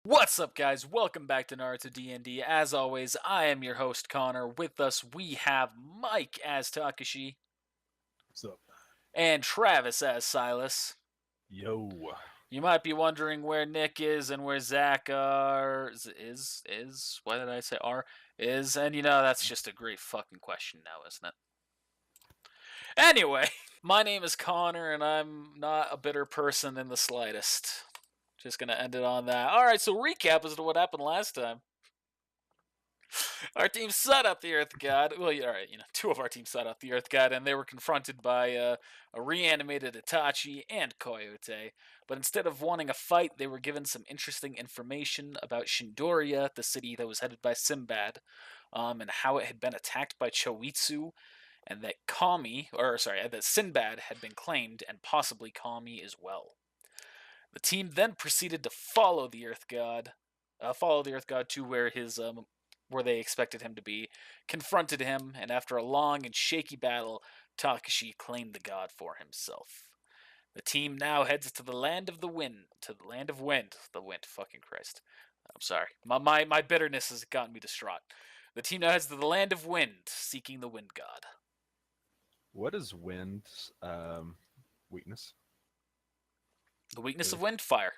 What's up, guys? Welcome back to NARUTO D&D. As always, I am your host, Connor. With us, we have Mike as Takashi What's up? and Travis as Silas. Yo. You might be wondering where Nick is and where Zach is. Why did I say are? Is, and that's just a great fucking question now, isn't it? Anyway, my name is Connor, and I'm not a bitter person in the slightest. Just gonna end it on that. Alright, so recap as to what happened last time. Our team sought out the Earth God. Well, yeah, all right, two of our teams sought out the Earth God, and they were confronted by a reanimated Itachi and Coyote. But instead of wanting a fight, they were given some interesting information about Shindoria, the city that was headed by Sinbad, and how it had been attacked by Choitsu, and that that Sinbad had been claimed, and possibly Kami as well. The team then proceeded to follow the Earth God to where they expected him to be, confronted him, and after a long and shaky battle, Takashi claimed the god for himself. The team now heads to the land of the wind. The wind, fucking Christ. I'm sorry. My bitterness has gotten me distraught. The team now heads to the land of wind, seeking the wind god. What is wind's weakness? The weakness of wind, fire.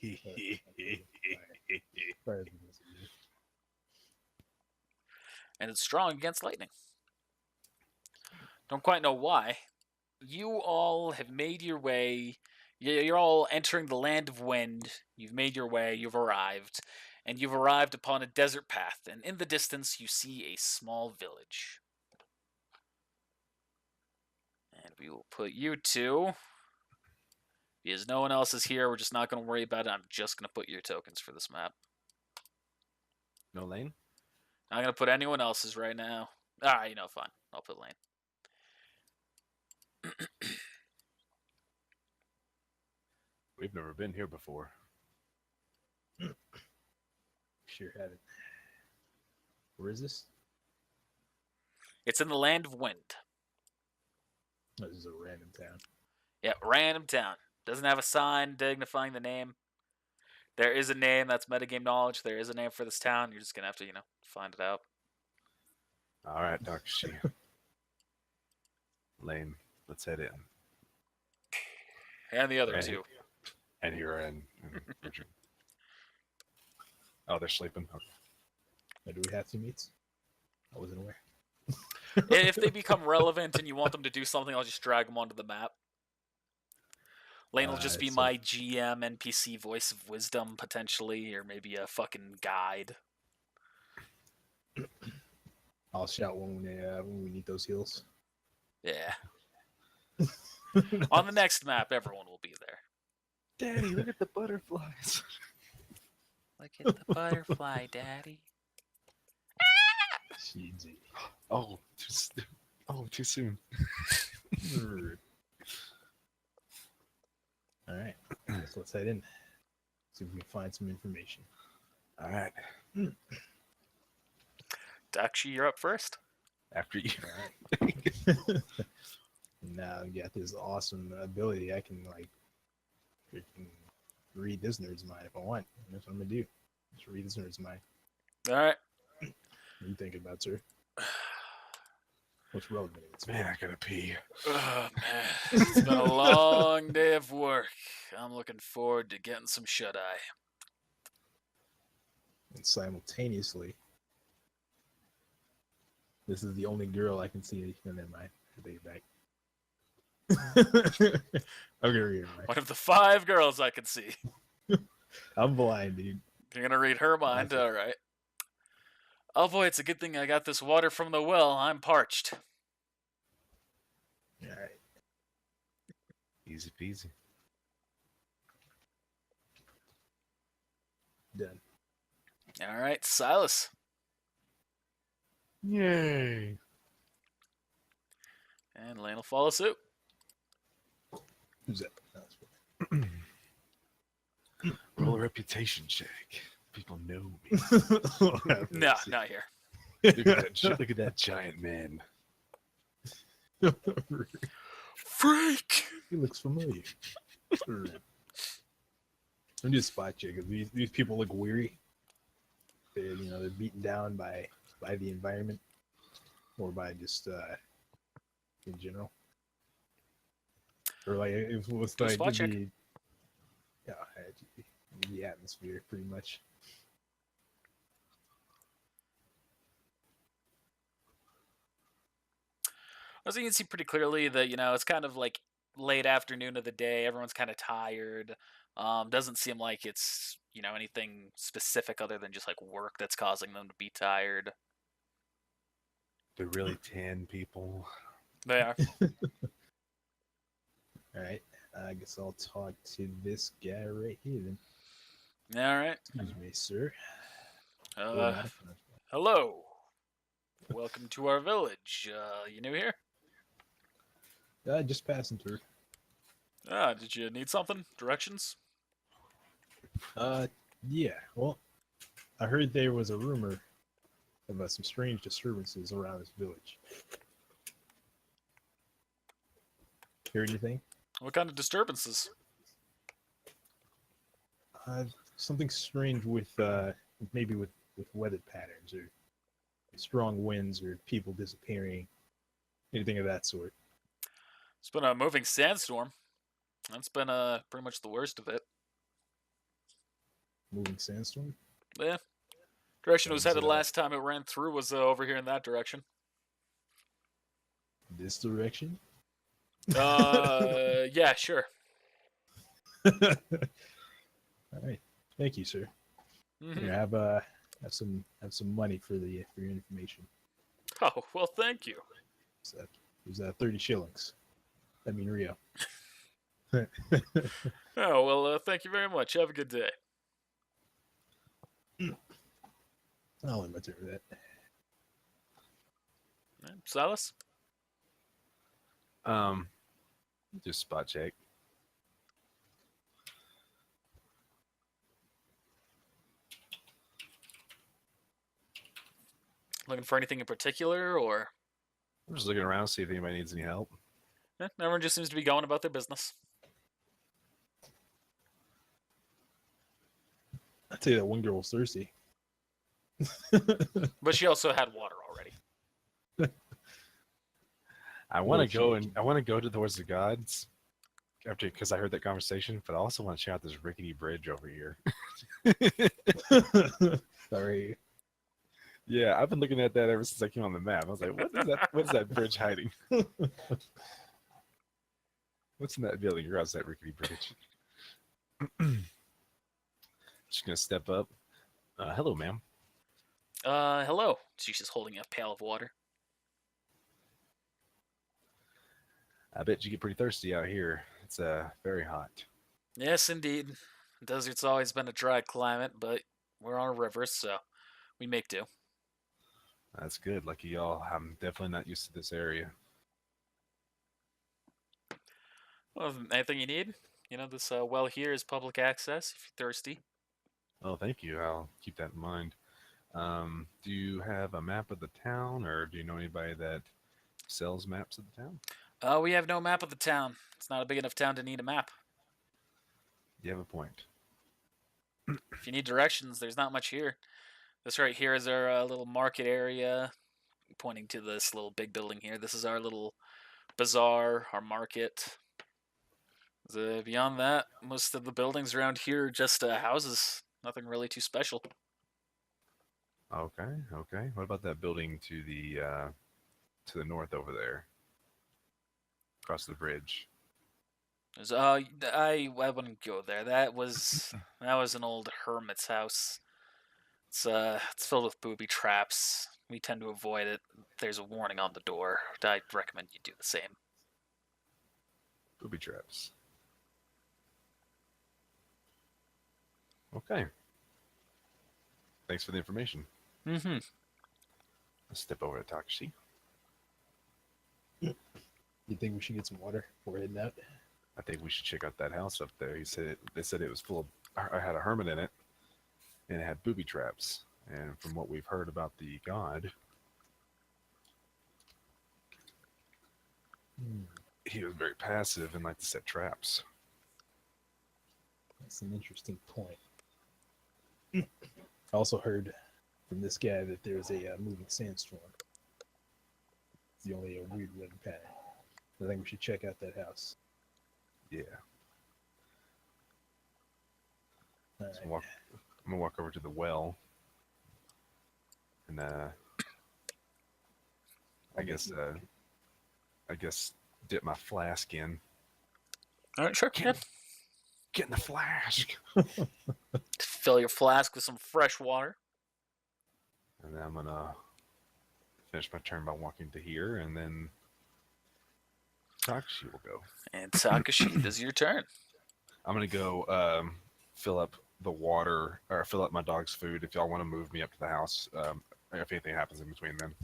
And it's strong against lightning. Don't quite know why. You all have made your way. You're all entering the land of wind. You've made your way. You've arrived. And you've arrived upon a desert path. And in the distance, you see a small village. And we will put you two. Because no one else is here, we're just not going to worry about it. I'm just going to put your tokens for this map. No lane? I'm not going to put anyone else's right now. Alright, fine. I'll put Lane. We've never been here before. Sure haven't. Where is this? It's in the land of wind. Oh, this is a random town. Yeah, random town. Doesn't have a sign dignifying the name. There is a name, that's metagame knowledge. There is a name for this town. You're just going to have to, find it out. Alright, Takashi. Lane, let's head in. And the other two. And you're in. Richard. Oh, they're sleeping. Okay. Now, do we have teammates? I wasn't aware. If they become relevant and you want them to do something, I'll just drag them onto the map. Lane will just be my GM NPC voice of wisdom, potentially, or maybe a fucking guide. I'll shout when we need those heals. Yeah. On the next map, everyone will be there. Daddy, look at the butterflies. Look at the butterfly, Daddy. Cheesy. Oh, too soon. All right, so let's head in. See if we can find some information. All right. Dakshi, you're up first. After you. All right. Now I got this awesome ability. I can freaking read this nerd's mind if I want. That's what I'm gonna do. Just read this nerd's mind. All right. What are you thinking about, sir? What's relevant? Man, I gotta pee. Oh, man. It's been a long day of work. I'm looking forward to getting some shut-eye. And simultaneously, this is the only girl I can see. And then I take it back. I'm gonna read her mind. One of the 5 girls I can see. I'm blind, dude. You're gonna read her mind? All right. Oh boy, it's a good thing I got this water from the well. I'm parched. All right. Easy peasy. Done. All right, Silas. Yay. And Lane will follow suit. Who's that? Roll a reputation check. People know me. No, not here. Look at that giant man. Freak! He looks familiar. I'm just spot checking. These people look weary. They're beaten down by the environment or by just in general. Or like it was Do a like spot check. yeah, the atmosphere pretty much. Also, you can see pretty clearly that it's kind of like late afternoon of the day. Everyone's kind of tired. Doesn't seem like it's anything specific other than just like work that's causing them to be tired. They're really tan people. They are. All right, I guess I'll talk to this guy right here then. All right. Excuse me, sir. Or madam. Hello. Welcome to our village. You new here? Just passing through. Did you need something? Directions? Yeah. Well, I heard there was a rumor about some strange disturbances around this village. Hear anything? What kind of disturbances? Something strange with maybe with weather patterns or strong winds or people disappearing, anything of that sort. It's been a moving sandstorm. That's been pretty much the worst of it. Moving sandstorm. Yeah. Direction it was Sounds, headed last time it ran through was over here in that direction. This direction. Yeah, sure. All right. Thank you, sir. Mhm. Here, have some money for your information. Oh, well, thank you. There's 30 shillings. I mean Rio. Oh, well, thank you very much. Have a good day. I'll let my turn for that. Silas? Just spot check. Looking for anything in particular, or? I'm just looking around, see if anybody needs any help. Everyone just seems to be going about their business. I'll tell you that one girl was thirsty. But she also had water already. I want to go towards the gods after because I heard that conversation, but I also want to check out this rickety bridge over here. Sorry. Yeah, I've been looking at that ever since I came on the map. I was like, what is that? What is that bridge hiding? What's in that building across that rickety bridge? Just gonna step up. Hello, ma'am. Hello. She's just holding a pail of water. I bet you get pretty thirsty out here. It's very hot. Yes, indeed. The desert's always been a dry climate, but we're on a river, so we make do. That's good. Lucky y'all. I'm definitely not used to this area. Well, anything you need? This well here is public access if you're thirsty. Oh, thank you. I'll keep that in mind. Do you have a map of the town, or do you know anybody that sells maps of the town? We have no map of the town. It's not a big enough town to need a map. You have a point. If you need directions, there's not much here. This right here is our little market area, pointing to this little big building here. This is our little bazaar, our market. Beyond that, most of the buildings around here are just houses. Nothing really too special. Okay, okay. What about that building to the north over there, across the bridge? I wouldn't go there. That was an old hermit's house. It's filled with booby traps. We tend to avoid it. There's a warning on the door. I'd recommend you do the same. Booby traps. Okay. Thanks for the information. Mm-hmm. Let's step over to Takashi. You think we should get some water before heading out? I think we should check out that house up there. They said it was full of. I had a hermit in it, and it had booby traps. And from what we've heard about the god, he was very passive and liked to set traps. That's an interesting point. I also heard from this guy that there's a moving sandstorm. It's the only weird weather pattern. I think we should check out that house. Yeah. All So right. I'm gonna walk over to the well, and I guess dip my flask in. All right, sure. Yeah. Get in the flask. Fill your flask with some fresh water. And then I'm gonna finish my turn by walking to here, and then Takashi will go. And Takashi, this is your turn. I'm gonna go fill up the water or fill up my dog's food. If y'all want to move me up to the house, if anything happens in between then.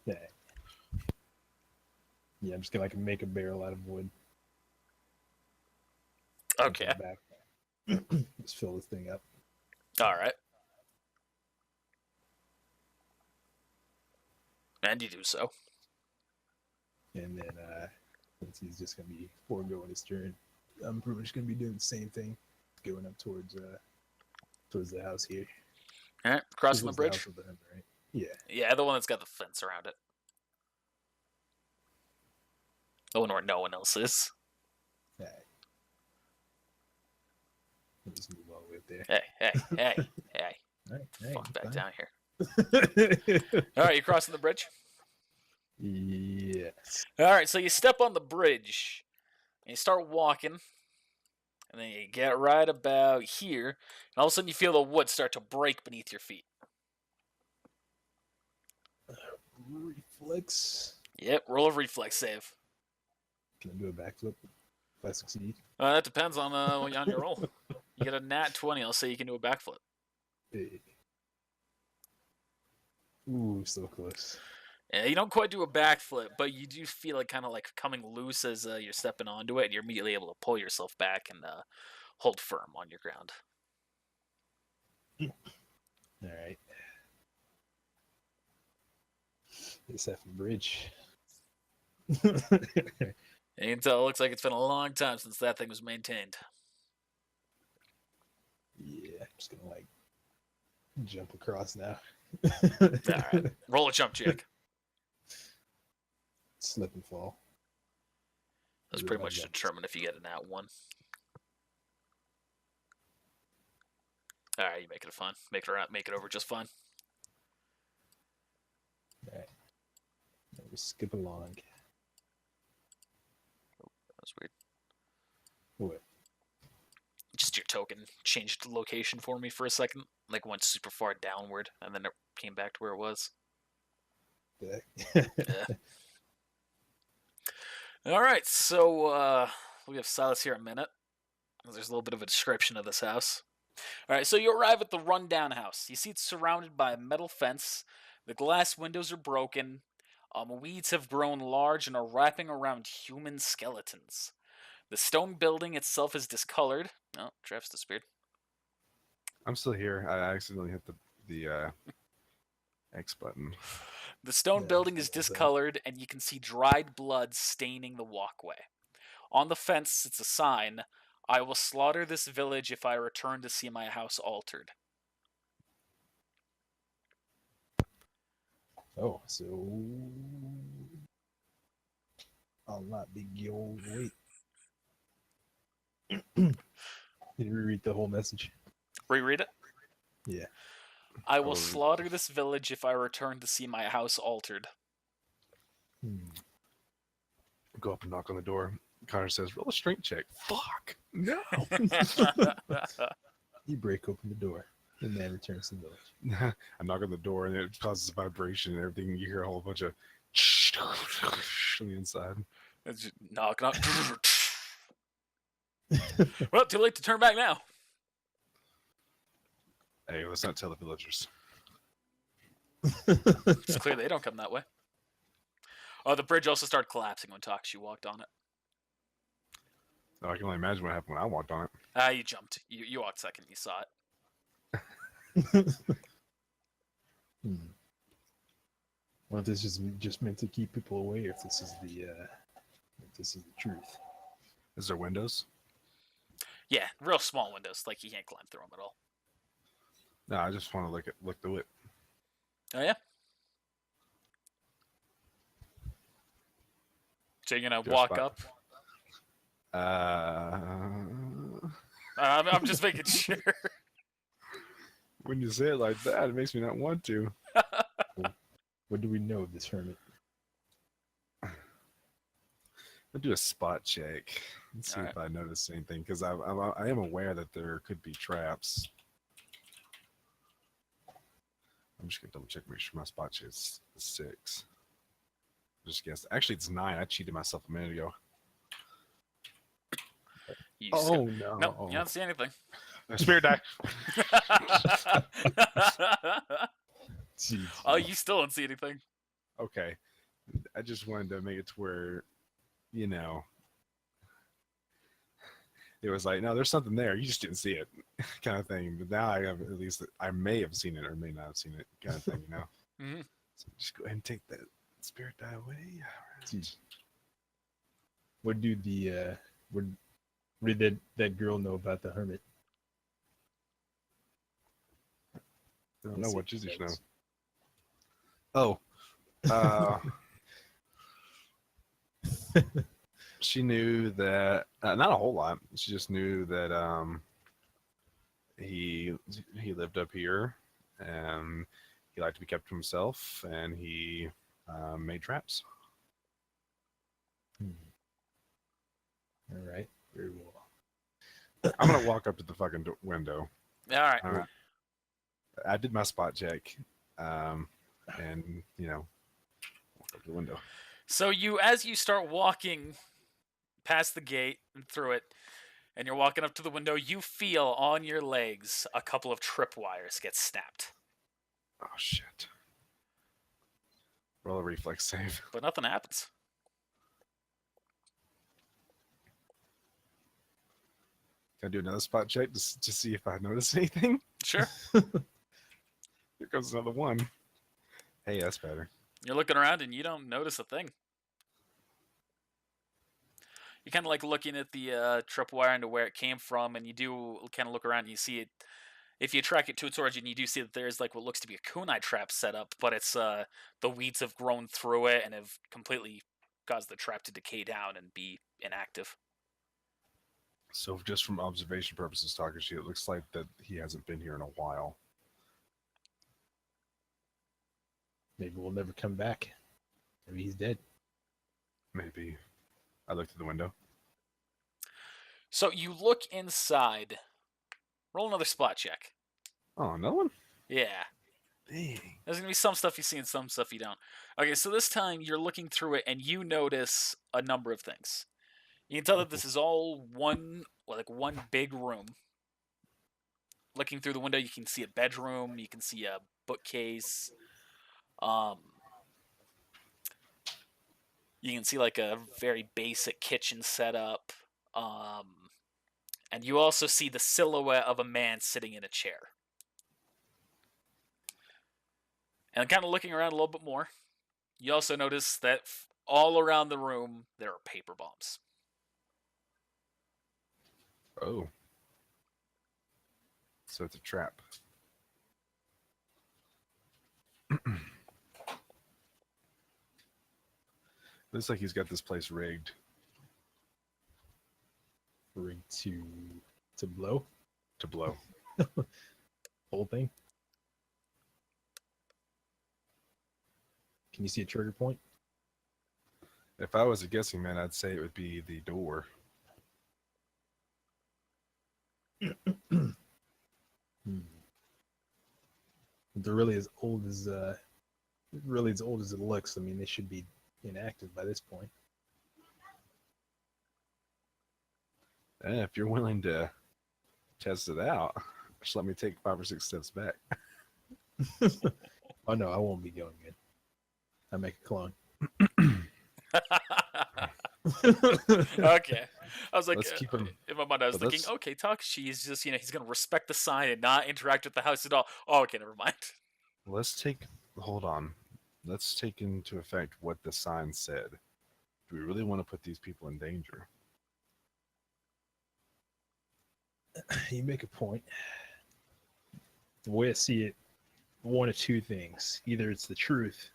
Yeah. Yeah, I'm just gonna make a barrel out of wood. Okay. Back. Just fill this thing up. All right. And you do so. And then since he's just gonna be foregoing his turn, I'm pretty much gonna be doing the same thing, going up towards the house here. All right, crossing the Towards bridge. house with the hermit, right? Yeah. Yeah, the one that's got the fence around it. The one where no one else is. All right. Let's move all the way up there. Hey. All right. Fuck back fine. down here. All right, you crossing the bridge? Yes. All right, so you step on the bridge, and you start walking, and then you get right about here, and all of a sudden you feel the wood start to break beneath your feet. Reflex. Yep, roll a reflex save. Can I do a backflip if I succeed? That depends on your roll. You get a nat 20, I'll say you can do a backflip. Hey. Ooh, so close. Yeah, you don't quite do a backflip, but you do feel it kind of like coming loose as you're stepping onto it, and you're immediately able to pull yourself back and hold firm on your ground. All right. This effing bridge. You can tell it looks like it's been a long time since that thing was maintained. Yeah, I'm just gonna jump across now. All right, roll a jump check. Slip and fall. That's pretty much determined if you get a nat 1. All right, you make it fun. Make it over just fine. All right. Now we skip along. That's weird. What? Just your token changed location for me for a second. Like went super far downward, and then it came back to where it was. Yeah. All right, so we have Silas here a minute. There's a little bit of a description of this house. All right, so you arrive at the rundown house. You see it's surrounded by a metal fence. The glass windows are broken. Weeds have grown large and are wrapping around human skeletons. The stone building itself is discolored. Oh, Travis disappeared. I'm still here. I accidentally hit the X button. The stone building is discolored, and you can see dried blood staining the walkway. On the fence, it's a sign, "I will slaughter this village if I return to see my house altered." Oh, so I'll not be your weight. Can you reread the whole message? Reread it. Yeah. I will slaughter this village if I return to see my house altered. Go up and knock on the door. Connor says, "Roll a strength check." Fuck. No. You break open the door. The man returns to the village. I knock on the door and it causes vibration and everything. You hear a whole bunch of on the inside. It's just knock. Well, too late to turn back now. Hey, let's not tell the villagers. It's clear they don't come that way. Oh, the bridge also started collapsing when Takashi walked on it. Oh, I can only imagine what happened when I walked on it. You jumped. You walked second. You saw it. Well, if this is just meant to keep people away, or if this is the truth. Is there windows? Yeah, real small windows, like you can't climb through them at all. No, I just want to look through it. Oh yeah. So you're gonna Do a walk spot. up. Uh, I'm just making sure. when you say it like that, it makes me not want to. What do we know of this hermit? I'll do a spot check and see All if I notice anything, because I am aware that there could be traps. I'm just gonna double check, make sure my spot check is 6. Just guess. Actually, it's 9. I cheated myself a minute ago. You Oh no, no! you don't see anything. Spirit die. Jeez. Oh, you still don't see anything. Okay. I just wanted to make it to where, you know, it was like, no, there's something there. You just didn't see it, kind of thing. But now I have at least, I may have seen it or may not have seen it, kind of thing, you know. Mm-hmm. So just go ahead and take that spirit die away. Jeez. What do the what did that girl know about the hermit? I don't know what you should know. That's- Oh, she knew that not a whole lot. She just knew that he lived up here, and he liked to be kept to himself, and he made traps. All right, very well. I'm gonna walk up to the fucking window. All right. I did my spot check, and you know, walk up to the window. So as you start walking past the gate and through it, and you're walking up to the window, you feel on your legs a couple of tripwires get snapped, Oh shit! Roll a reflex save. but nothing happens. Can I do another spot check to see if I notice anything? Sure. Here comes another one. Hey, that's better. You're looking around and you don't notice a thing. You're kind of like looking at the tripwire and where it came from, and you do kind of look around and you see it. If you track it to its origin, you do see that there's like what looks to be a kunai trap set up, but it's the weeds have grown through it and have completely caused the trap to decay down and be inactive. So just from observation purposes, Takashi, it looks like that he hasn't been here in a while. Maybe we'll never come back. Maybe he's dead. Maybe. I looked through the window. So you look inside. Roll another spot check. Oh, another one? Yeah. Dang. There's going to be some stuff you see and some stuff you don't. Okay, so this time you're looking through it and you notice a number of things. You can tell that this is all one big room. Looking through the window, you can see a bedroom, you can see a bookcase. You can see like a very basic kitchen setup. And you also see the silhouette of a man sitting in a chair. And kind of looking around a little bit more, you also notice that all around the room there are paper bombs. Oh. So it's a trap. Looks like he's got this place rigged. Rig to blow. To blow. Whole thing. Can you see a trigger point? If I was a guessing man, I'd say it would be the door. They're really as old as it looks. I mean, they should be inactive by this point. And if you're willing to test it out, just let me take 5 or 6 steps back. Oh no, I won't be going in. I make a clone. Okay. I was like, Let's keep him. in my mind, I was but thinking, okay, Takashi is just, he's going to respect the sign and not interact with the house at all. Oh, okay, never mind. Hold on. Let's take into effect what the sign said. Do we really want to put these people in danger? You make a point. The way I see it, one of two things: either it's the truth,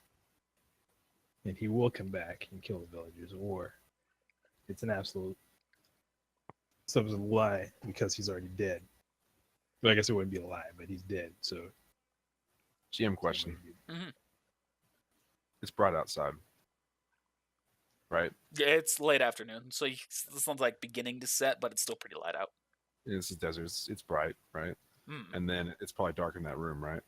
and he will come back and kill the villagers, or it's an absolute lie because he's already dead. But I guess it wouldn't be a lie, but he's dead. So, GM question. Mhm. It's bright outside, right? Yeah, it's late afternoon, so the sun's like beginning to set, but it's still pretty light out. It's a desert. It's bright, right? Mm. And then it's probably dark in that room, right?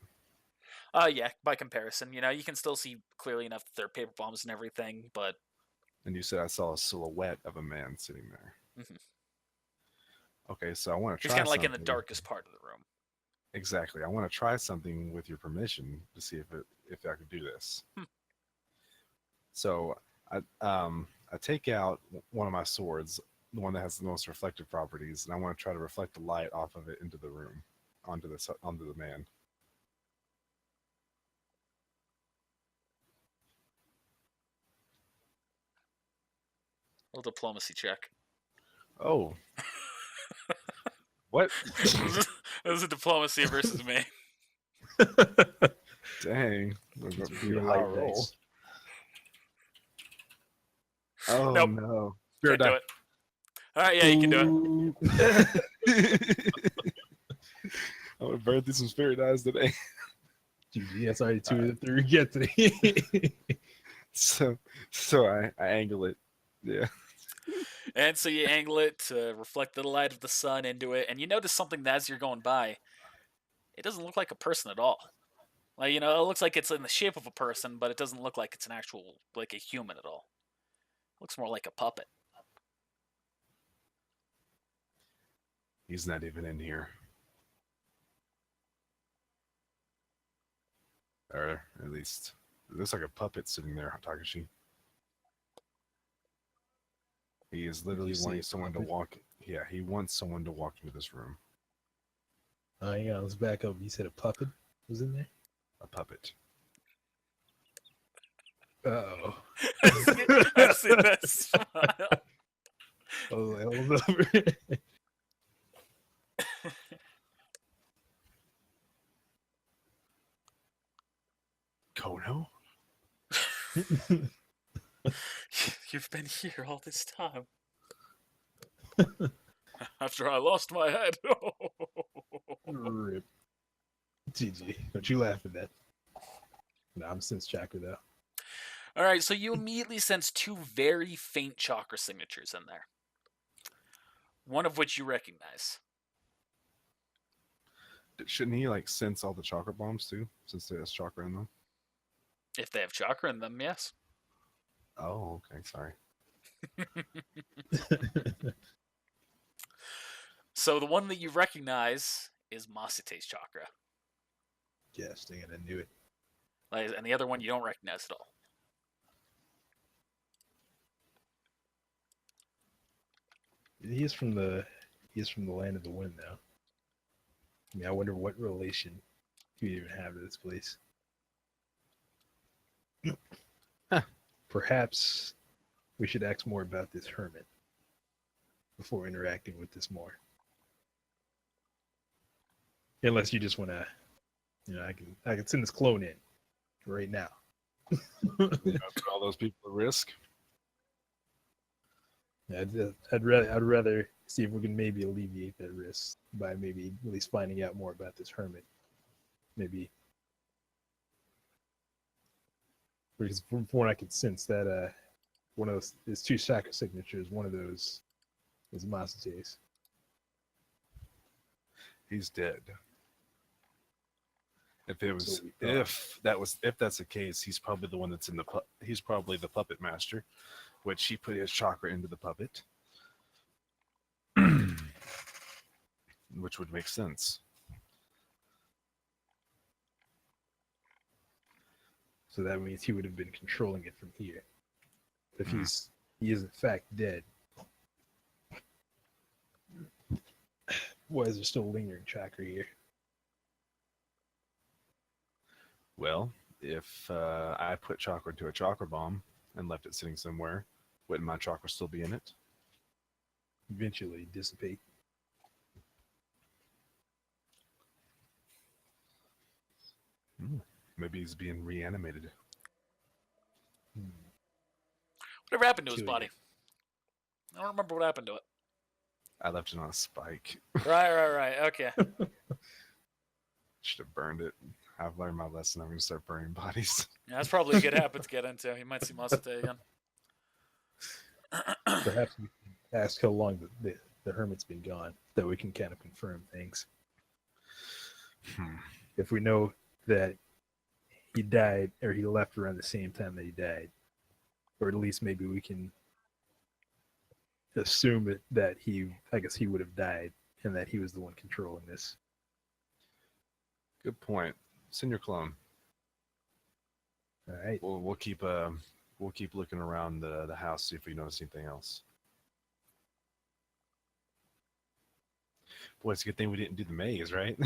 Yeah, by comparison, you can still see clearly enough that there are paper bombs and everything, but And you said I saw a silhouette of a man sitting there. Mhm. Okay, so I want to he's try kind of like in something. the darkest part of the room. Exactly. I want to try something with your permission to see if I could do this. Hmm. So I take out one of my swords, the one that has the most reflective properties, and I want to try to reflect the light off of it into the room, onto the man. Little diplomacy check. Oh, what? This is a diplomacy versus me. Dang! It's Be pure a light high roll. dice. Oh Nope. no! Can't do it. All right, yeah, you can do it. I'm gonna burn through some spirit eyes today. GG, that's already 2 of the 3 we get today. So I angle it. Yeah. it. And so you angle it to reflect the light of the sun into it, and you notice something as you're going by. It doesn't look like a person at all. Like, it looks like it's in the shape of a person, but it doesn't look like it's an actual, like a human at all. It looks more like a puppet. He's not even in here. Or at least it looks like a puppet sitting there, Takashi. He is literally say wanting a someone to puppet? walk. Yeah, he wants someone to walk into this room. Hang on, let's back up. You said a puppet was in there? A puppet. Uh-oh. I see that smile. Oh, hold over. Kono? You've been here all this time. After I lost my head. Rip. GG. Don't you laugh at that. No, I'm sense chakra though. All right, so you immediately sense 2 very faint chakra signatures in there. One of which you recognize. Shouldn't he like sense all the chakra bombs too, since there's chakra in them? If they have chakra in them, yes. Oh, okay. Sorry. So the one that you recognize is Masite's chakra. Yes, dang it, I knew it. And the other one you don't recognize at all. He is from the land of the wind though. I mean, I wonder what relation he would even have to this place. Perhaps we should ask more about this hermit before interacting with this more. Unless you just want to, I can send this clone in right now. Put all those people at risk. I'd rather see if we can maybe alleviate that risk by maybe at least finding out more about this hermit. Maybe because from what I can sense that one of those there's 2 chakra signatures. One of those is Masite's. He's dead. If it was, So we thought. if that's the case, he's probably the one that's in he's probably the puppet master, which he put his chakra into the puppet, which would make sense. So that means he would have been controlling it from here. If he is in fact dead, why is there still lingering chakra here? Well, if I put chakra into a chakra bomb and left it sitting somewhere, wouldn't my chakra still be in it? Eventually dissipate. Maybe he's being reanimated. Whatever happened to his Kill body? you. I don't remember what happened to it. I left it on a spike. Right. Okay. Should have burned it. I've learned my lesson. I'm going to start burning bodies. Yeah, that's probably a good habit to get into. You might see Masate again. Perhaps we can ask how long the hermit's been gone, that we can kind of confirm things. If we know that he died or he left around the same time that he died, or at least maybe we can assume that I guess he would have died and that he was the one controlling this. Good point. Send your clone. All right. We'll keep looking around the house, see if we notice anything else. Boy, it's a good thing we didn't do the maze, right?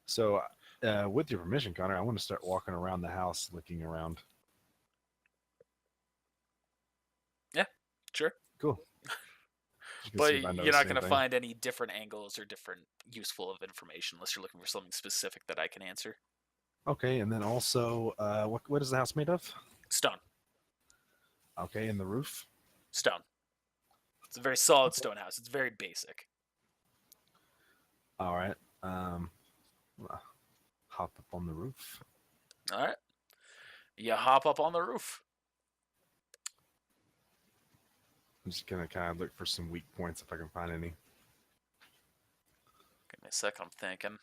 So, with your permission, Connor, I want to start walking around the house, looking around. Yeah, sure. Cool. But you're not going to find any different angles or different useful of information unless you're looking for something specific that I can answer. Okay, and then also, what is the house made of? Stone. Okay, and the roof? Stone. It's a very solid stone house. It's very basic. All right. Hop up on the roof. All right. You hop up on the roof. I'm just gonna kind of look for some weak points if I can find any. Give me a sec. I'm thinking.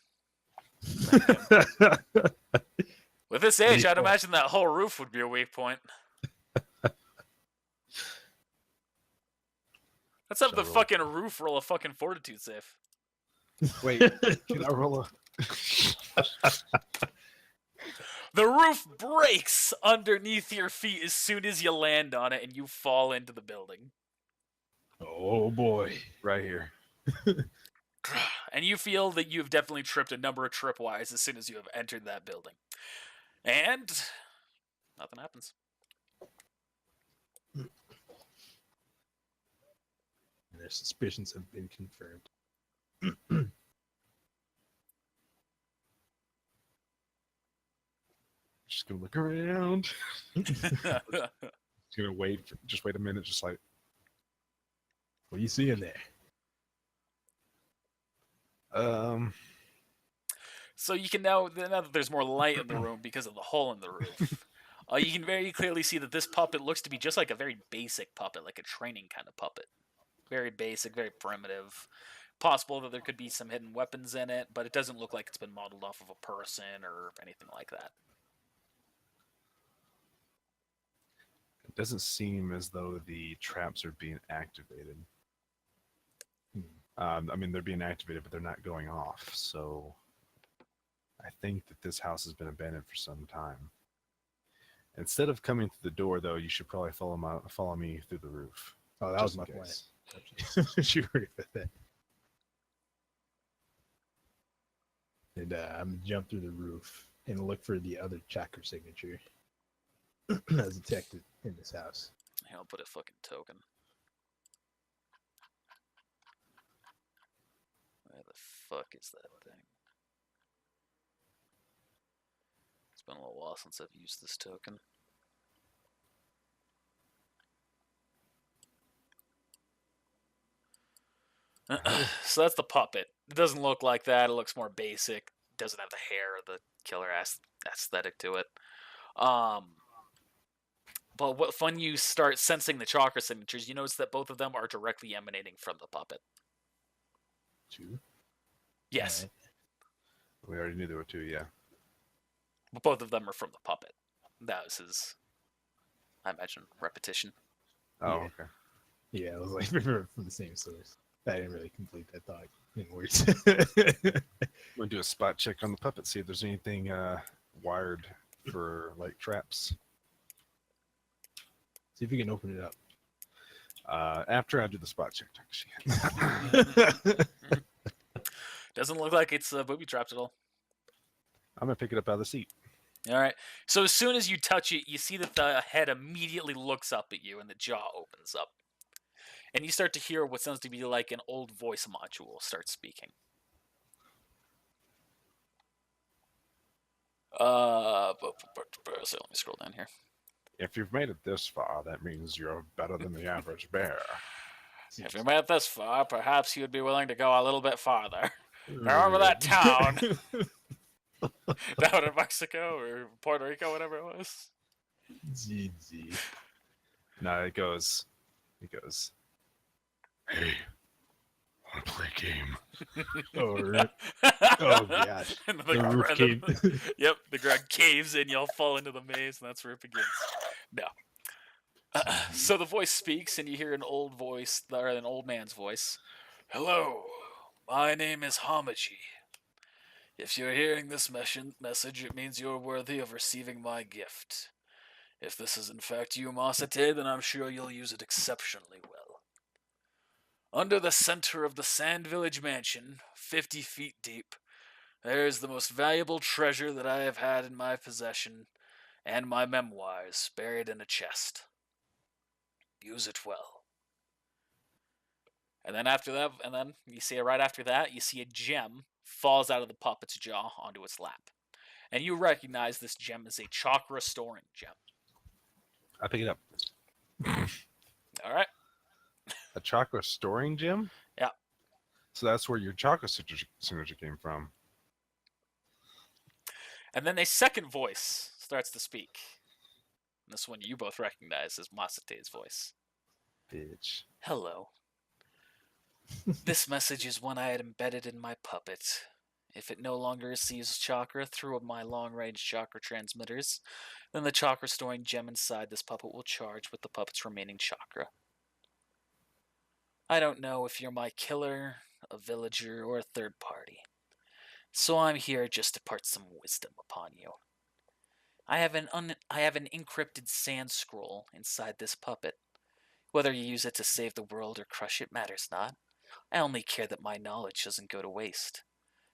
With this age, I'd imagine that whole roof would be a weak point. Let's have the fucking roof roll a fucking fortitude save. Wait, can I roll a? The roof breaks underneath your feet as soon as you land on it and you fall into the building. Oh boy. Right here. And you feel that you've definitely tripped a number of tripwires as soon as you have entered that building. And nothing happens. And their suspicions have been confirmed. Just gonna look around. Just gonna wait. Just wait a minute. Just like, What do you see in there? So you can now that there's more light in the room because of the hole in the roof, you can very clearly see that this puppet looks to be just like a very basic puppet, like a training kind of puppet. Very basic, very primitive. Possible that there could be some hidden weapons in it, but it doesn't look like it's been modeled off of a person or anything like that. it doesn't seem as though the traps are being activated. I mean, they're being activated, but they're not going off. So I think that this house has been abandoned for some time. Instead of coming through the door, though, you should probably follow me through the roof. Oh, that was my plan. She worried about that. And I'm gonna jump through the roof and look for the other chakra signature that's detected in this house. Here, I'll put a fucking token. Where the fuck is that thing? It's been a little while since I've used this token. So that's the puppet. It doesn't look like that. It looks more basic. It doesn't have the hair or the killer aesthetic to it. But when you start sensing the chakra signatures, you notice that both of them are directly emanating from the puppet. Two? Yes. Right. We already knew there were two, yeah. But both of them are from the puppet. That was his, I imagine, repetition. Oh, Yeah. okay. Yeah, it was like from the same source. I didn't really complete that thought in words. We'll do a spot check on the puppet, see if there's anything wired for like traps. See if you can open it up. After I do the spot check. Doesn't look like it's booby-trapped at all. I'm gonna pick it up out of the seat. All right. So as soon as you touch it, you see that the head immediately looks up at you and the jaw opens up. And you start to hear what sounds to be like an old voice module start speaking. So let me scroll down here. If you've made it this far, that means you're better than the average bear. If you made it this far, perhaps you'd be willing to go a little bit farther. Remember that town down in Mexico or Puerto Rico, whatever it was? GG. No, it goes. Hey, wanna play a game? Or oh god, And the roof and came. Yep, the ground caves in, y'all fall into the maze, and that's where it begins. No. So the voice speaks, and you hear an old voice, or an old man's voice. Hello, my name is Hamaji. If you're hearing this message, it means you're worthy of receiving my gift. If this is in fact you, Masate, then I'm sure you'll use it exceptionally well. Under the center of the Sand Village Mansion, 50 feet deep, there is the most valuable treasure that I have had in my possession, and my memoirs buried in a chest. Use it well. And then after that, and then you see right after that, you see a gem falls out of the puppet's jaw onto its lap. And you recognize this gem as a chakra storing gem. I pick it up. All right. A chakra storing gem? Yeah. So that's where your chakra synergy came from. And then a second voice starts to speak. And this one you both recognize as Masate's voice. Bitch. Hello. This message is one I had embedded in my puppet. If it no longer receives chakra through my long-range chakra transmitters, then the chakra-storing gem inside this puppet will charge with the puppet's remaining chakra. I don't know if you're my killer, a villager, or a third party. So I'm here just to impart some wisdom upon you. I have an encrypted sand scroll inside this puppet. Whether you use it to save the world or crush it matters not. I only care that my knowledge doesn't go to waste.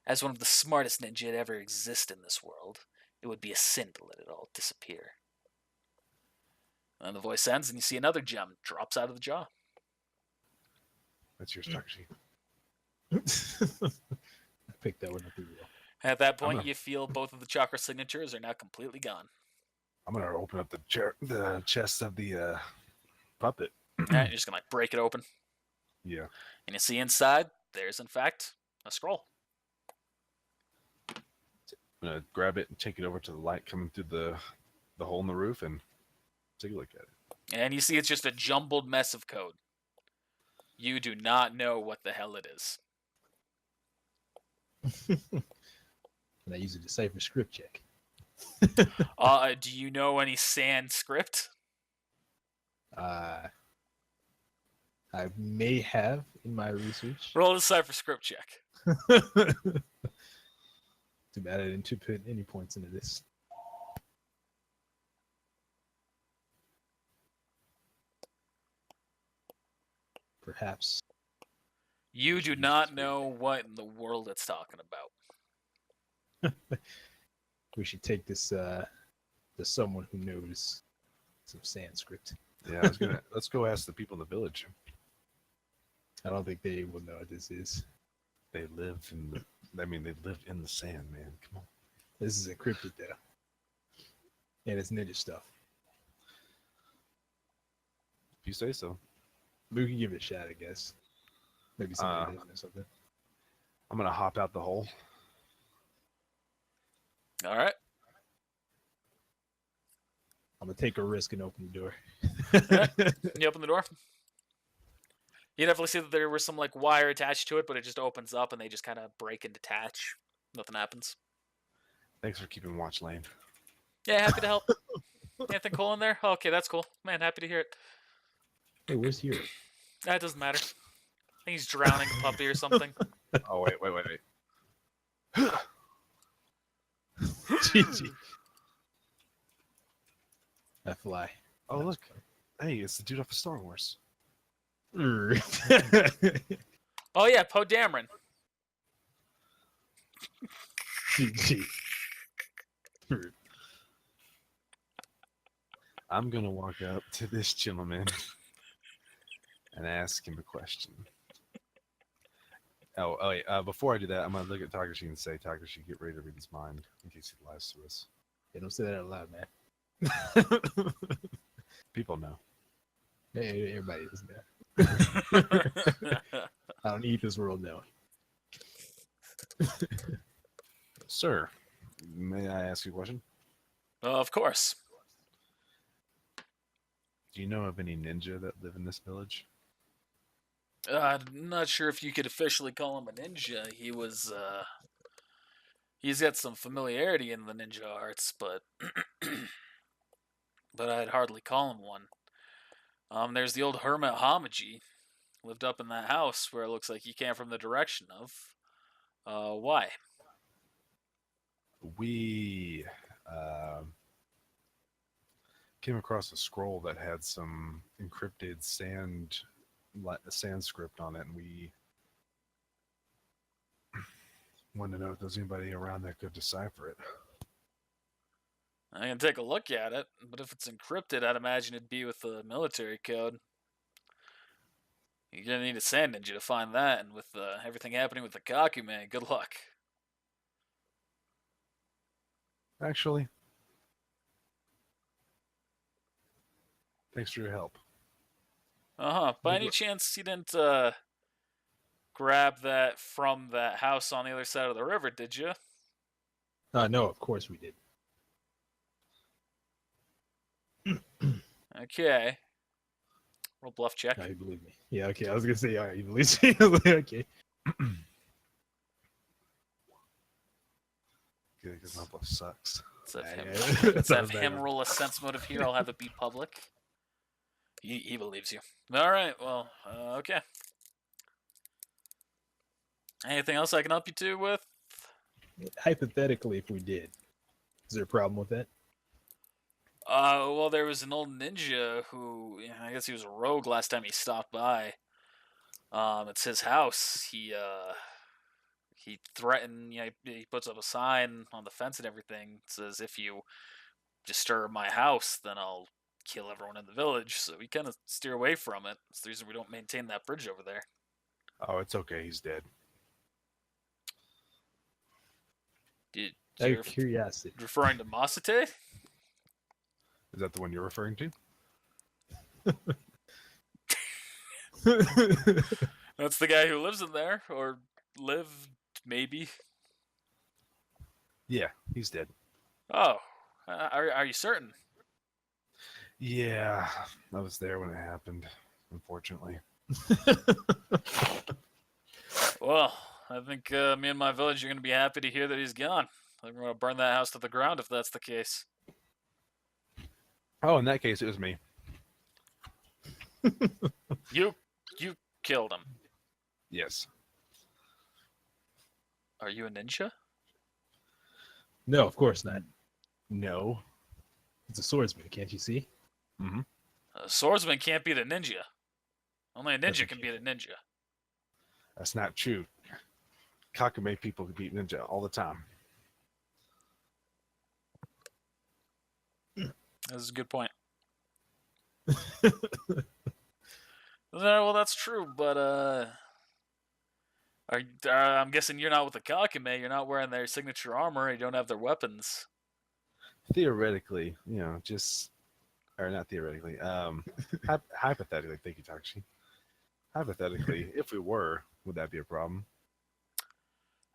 As one of the smartest ninja to ever exist in this world, it would be a sin to let it all disappear. And the voice ends, and you see another gem drops out of the jaw. That's your Takashi. I picked that one up as well. At that point, you feel both of the chakra signatures are now completely gone. I'm gonna open up the chest of the puppet. Alright, you're just gonna break it open. Yeah. And you see inside, there's in fact a scroll. I'm gonna grab it and take it over to the light coming through the hole in the roof and take a look at it. And you see it's just a jumbled mess of code. You do not know what the hell it is. And I use a decipher script check. Do you know any Sanskrit? I may have in my research. Roll a decipher script check. Too bad I didn't put any points into this. Perhaps. You do not know what in the world it's talking about. We should take this to someone who knows some Sanskrit. Yeah, I was gonna let's go ask the people in the village. I don't think they will know what this is. They live in the they live in the sand, man. Come on. This is encrypted though. And it's ninja stuff. If you say so. We can give it a shot, I guess. Maybe somebody does or something. I'm gonna hop out the hole. All right. I'm gonna take a risk and open the door. You open the door. You definitely see that there was some like wire attached to it, but it just opens up and they just kind of break and detach. Nothing happens. Thanks for keeping watch, Lane. Yeah, happy to help. Anything cool in there? Okay, that's cool. Man, happy to hear it. Hey, where's here? That doesn't matter. I think he's drowning a puppy or something. Oh wait. GG. I fly. Oh look. Hey, it's the dude off of Star Wars. Oh yeah, Poe Dameron. GG. I'm gonna walk up to this gentleman and ask him a question. Oh wait, before I do that, I'm gonna look at Takashi and say, Takashi, get ready to read his mind in case he lies to us. Yeah, don't say that out loud, man. People know. Hey, everybody does that. I don't need this world knowing. Sir, may I ask you a question? Of course. Do you know of any ninja that live in this village? I'm not sure if you could officially call him a ninja. He's got some familiarity in the ninja arts, but but I'd hardly call him one. There's the old hermit Hamaji, lived up in that house where it looks like he came from the direction of. Why? We uh, came across a scroll that had some encrypted Sanskrit on it, and we wanted to know if there's anybody around that could decipher it. I can take a look at it, but if it's encrypted, I'd imagine it'd be with the military code. You're gonna need a sand ninja to find that, and with everything happening with the Kakume, good luck. Actually, thanks for your help. By any chance, you didn't grab that from that house on the other side of the river, did you? No, of course we did. Okay. Roll bluff check. No, you believe me. Yeah, okay. I was gonna say, all right, you believe me. I was like, okay. Good, because my bluff sucks. Let's have him roll a sense motive here. I'll have it be public. He believes you. All right. Well, okay. Anything else I can help you two with? Hypothetically, if we did, is there a problem with that? Well, there was an old ninja who, I guess he was a rogue last time he stopped by. It's his house. He threatened, he puts up a sign on the fence and everything. It says, if you disturb my house, then I'll kill everyone in the village. So we kind of steer away from it. It's the reason we don't maintain that bridge over there. Oh, it's okay. He's dead. Out of curiosity. Referring to Masate? Is that the one you're referring to? That's the guy who lives in there, or lived, maybe. Yeah, he's dead. Oh, are you certain? Yeah, I was there when it happened, unfortunately. Well, I think me and my village are going to be happy to hear that he's gone. I think we're going to burn that house to the ground if that's the case. Oh, in that case, it was me. You killed him. Yes. Are you a ninja? No, of course not. No. It's a swordsman, can't you see? Mm-hmm. A swordsman can't be the ninja. Only a ninja can be the ninja. That's not true. Kakume people beat ninja all the time. This is a good point. Well, that's true, but I'm guessing you're not with the Kakume. You're not wearing their signature armor. You don't have their weapons. Theoretically, or not theoretically. Hypothetically, thank you, Takashi. Hypothetically, if we were, would that be a problem?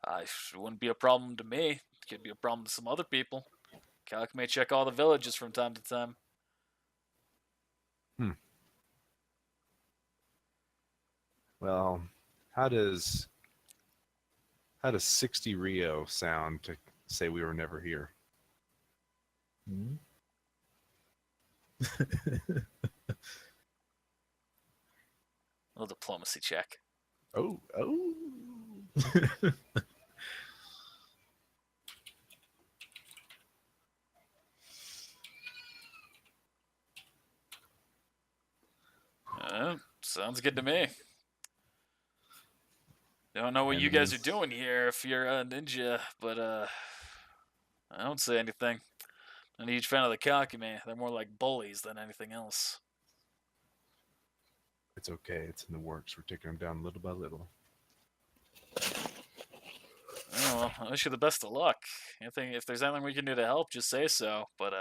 It wouldn't be a problem to me. It could be a problem to some other people. Kakume check all the villages from time to time. Well, how does 60 Rio sound to say we were never here? Hmm? A little diplomacy check. Oh. Sounds good to me. Don't know what you guys are doing here if you're a ninja, but I don't say anything. I'm a huge fan of the Kakume. They're more like bullies than anything else. It's okay. It's in the works. We're taking them down little by little. Oh, Well, I wish you the best of luck. If there's anything we can do to help, just say so. But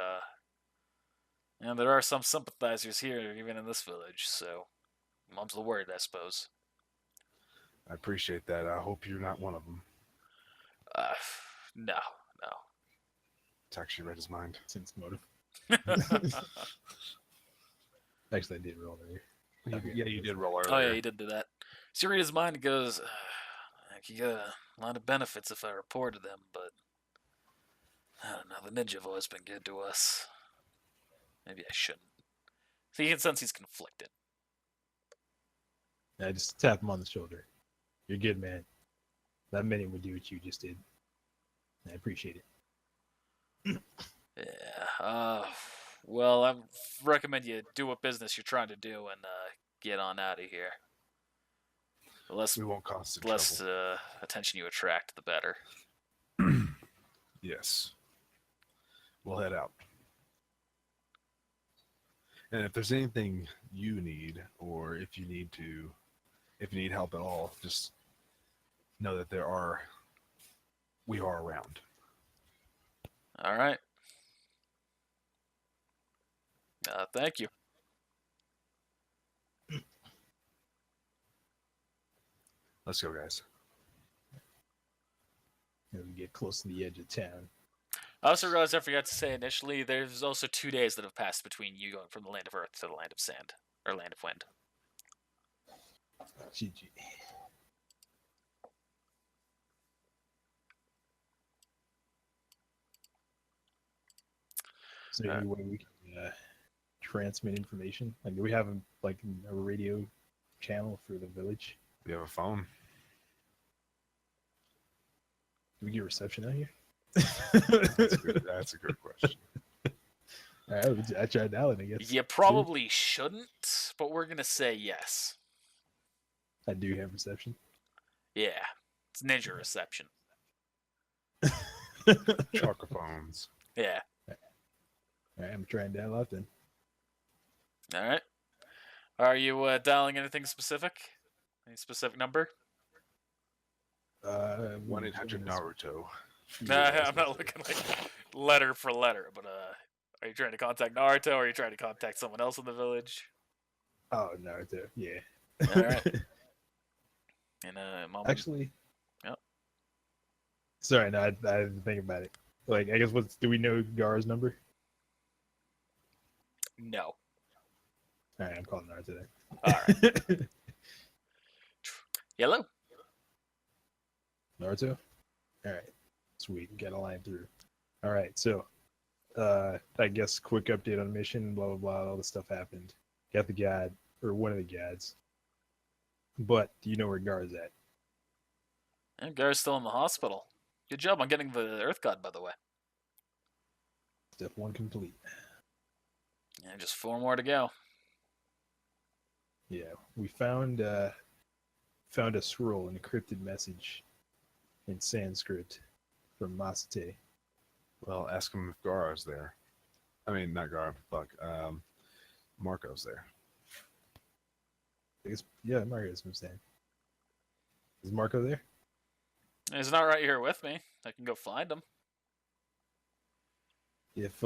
there are some sympathizers here, even in this village. So, mom's the word, I suppose. I appreciate that. I hope you're not one of them. Uh, no, It's actually read his mind. Sense motive. no. Actually, I did roll earlier. Yeah, you did roll earlier. Oh yeah, he did do that. So you read his mind and goes, "You get a lot of benefits if I reported them, but I don't know. The ninja have always been good to us. Maybe I shouldn't." So you can sense he's conflicted. I just tap him on the shoulder. You're good, man. Not many would do what you just did. I appreciate it. Yeah. Well, I recommend you do what business you're trying to do and get on out of here. The less We won't cause you trouble. attention you attract, the better. Yes. We'll head out. And if there's anything you need, or if you need help at all, just know that we are around. All right. Thank you. Let's go, guys. As we get close to the edge of town. I also realized I forgot to say initially, there's also 2 days that have passed between you going from the land of earth to the land of sand, or land of wind. GG. Is there any way we can transmit information? Like, do we have a radio channel for the village? We have a phone. Do we get reception out here? That's a good question. All right, I tried dialing, I guess. You probably shouldn't, but we're gonna say yes. I do have reception. Yeah, it's ninja reception. Chocophones. Yeah. All right, I'm trying to dial out then. All right. Are you dialing anything specific? Any specific number? 1-800 Naruto. Nah, I'm not looking like letter for letter, but are you trying to contact Naruto, or are you trying to contact someone else in the village? Oh, Naruto, yeah. All right. And Actually, Yep. Sorry, no, I didn't think about it. Like, I guess do we know Gar's number? No. All right, I'm calling Naruto then. All right. Hello. Naruto? All right. Sweet. Got a line through. All right. So, I guess quick update on mission, blah, blah, blah. All this stuff happened. Got the guide, or one of the guides. But do you know where Gar's at? And Gar's still in the hospital. Good job on getting the Earth God, by the way. Step 1 complete. Yeah, just 4 more to go. Yeah. We found a scroll, an encrypted message in Sanskrit from Masate. Well, ask him if Garo's there. I mean, not Garo, fuck. Marco's there. I guess, yeah, Marco's from Stan. Is Marco there? He's not right here with me. I can go find him. If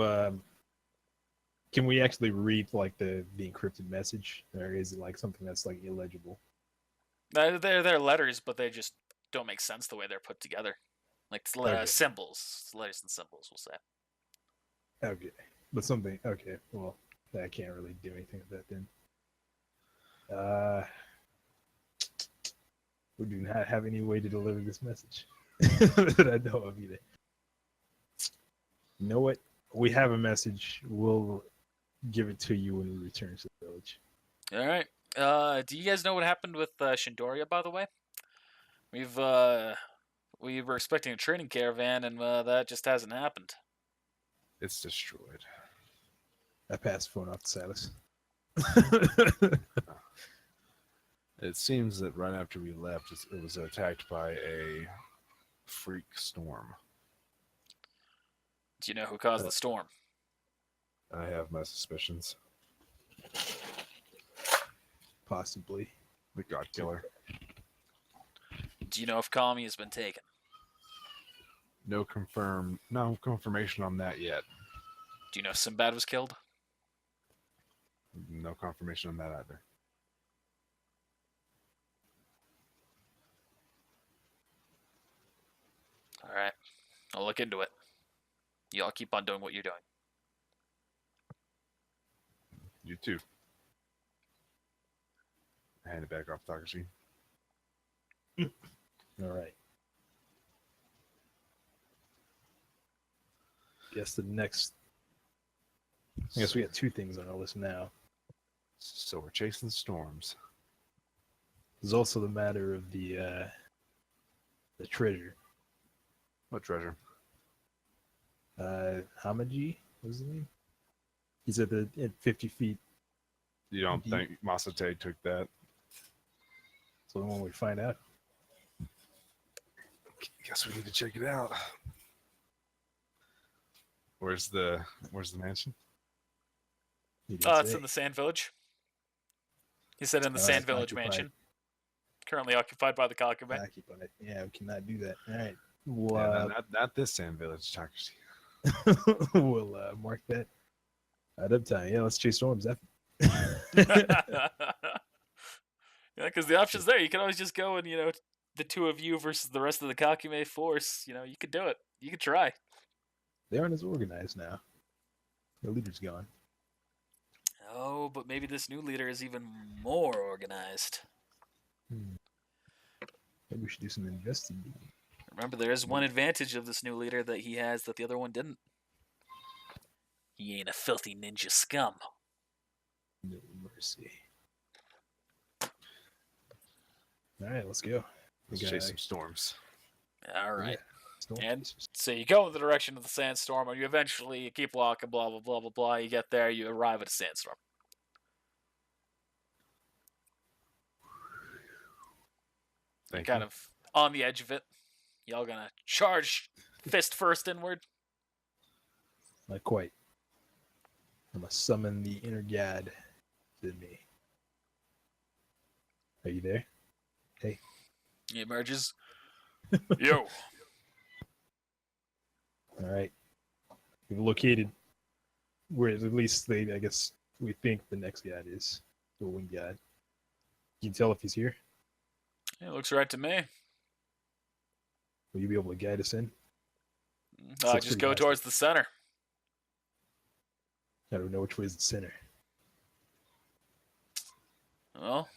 can we actually read like the encrypted message, or is it like something that's like illegible? They're letters, but they just don't make sense the way they're put together. Like Okay. symbols, letters and symbols, we'll say. Okay, but something. Okay, well, I can't really do anything with that then. We do not have any way to deliver this message that I know of either. You know what? We have a message. We'll give it to you when we return to the village. All right. Do you guys know what happened with Shindoria, by the way? We were expecting a training caravan, and that just hasn't happened. It's destroyed. I passed the phone off to Silas. It seems that right after we left, it was attacked by a freak storm. Do you know who caused the storm? I have my suspicions. Possibly. The God Killer. Do you know if Kami has been taken? No confirmation on that yet. Do you know Sinbad was killed? No confirmation on that either. All right, I'll look into it. Y'all keep on doing what you're doing. You too. Hand it back off, Takashi. All right. Guess the next. I guess we got two things on our list now. So we're chasing storms. There's also the matter of the treasure. What treasure? Hamaji, what was his name? He's at 50 feet. You don't Deep. think Masate took that? So the one we find out. Guess we need to check it out. Where's the mansion? He didn't It's say. in the Sand Village. He said in the Oh, Sand it's Village occupied. mansion. Currently occupied by the Kakame. Occupied. Yeah, we cannot do that. All right. Yeah, We'll, not this Sand Village, Takashi. we'll mark that out of time. Yeah, let's chase storms. Yeah, because the option's there. You can always just go and, the two of you versus the rest of the Kakame force. You could do it. You could try. They aren't as organized now. The leader's gone. Oh, but maybe this new leader is even more organized. Maybe we should do some investigating. Remember, there is one advantage of this new leader that he has that the other one didn't. He ain't a filthy ninja scum. No mercy. All right, let's go. Let's chase some storms. All right. Storm And chasers. so you go in the direction of the sandstorm, and you keep walking, blah, blah, blah, blah, blah. You get there, you arrive at a sandstorm. Thank Kind you. of on the edge of it. Y'all gonna charge fist first inward? Not quite. I'm gonna summon the inner god to me. Are you there? Hey. He emerges. Yo. All right. We've located where at least I guess we think the next god is. The winged god. You can tell if he's here. It looks right to me. Will you be able to guide us in? Just pretty go high towards the center. I don't know which way is the center. Well,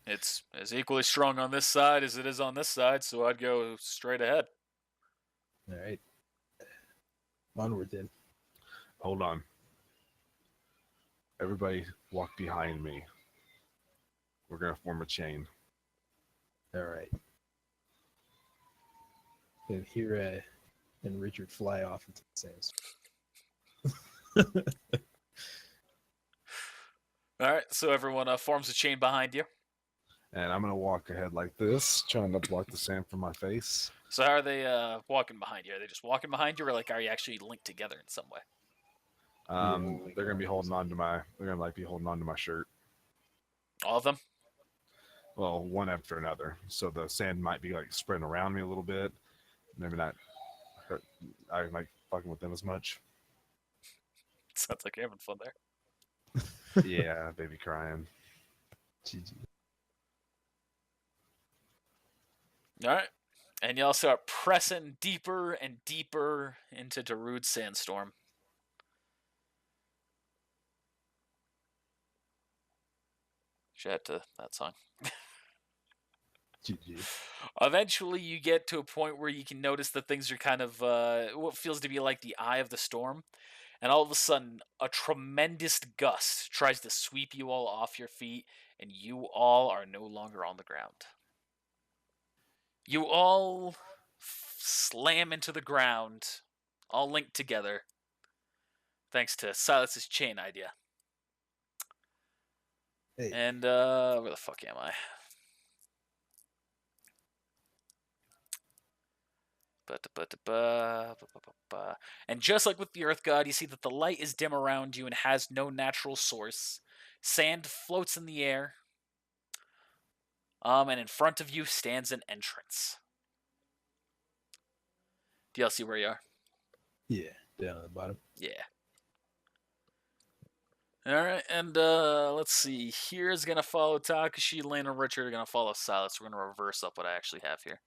it's as equally strong on this side as it is on this side, so I'd go straight ahead. All right. Onward then. Hold on. Everybody walk behind me. We're going to form a chain. All right. And here and Richard fly off into the sands. All right, so everyone forms a chain behind you. And I'm going to walk ahead like this, trying to block the sand from my face. So how are they walking behind you? Are they just walking behind you, or are you actually linked together in some way? They're going to be holding on to my shirt. All of them? Well, one after another. So the sand might be spreading around me a little bit. Maybe not hurt. I like fucking with them as much. Sounds like you're having fun there. Yeah, baby crying. GG. All right. And y'all start pressing deeper and deeper into Darude's sandstorm. Shout out to that song. GG. Eventually, you get to a point where you can notice that things are kind of what feels to be like the eye of the storm. And all of a sudden, a tremendous gust tries to sweep you all off your feet, and you all are no longer on the ground. You all slam into the ground, all linked together, thanks to Silas's chain idea. Hey. And, where the fuck am I? And just like with the Earth God, you see that the light is dim around you and has no natural source. Sand floats in the air. And in front of you stands an entrance. Do y'all see where you are? Yeah, down at the bottom. Yeah. All right, and let's see. Here's gonna follow Takashi. Lane and Richard are gonna follow Silas. We're gonna reverse up what I actually have here.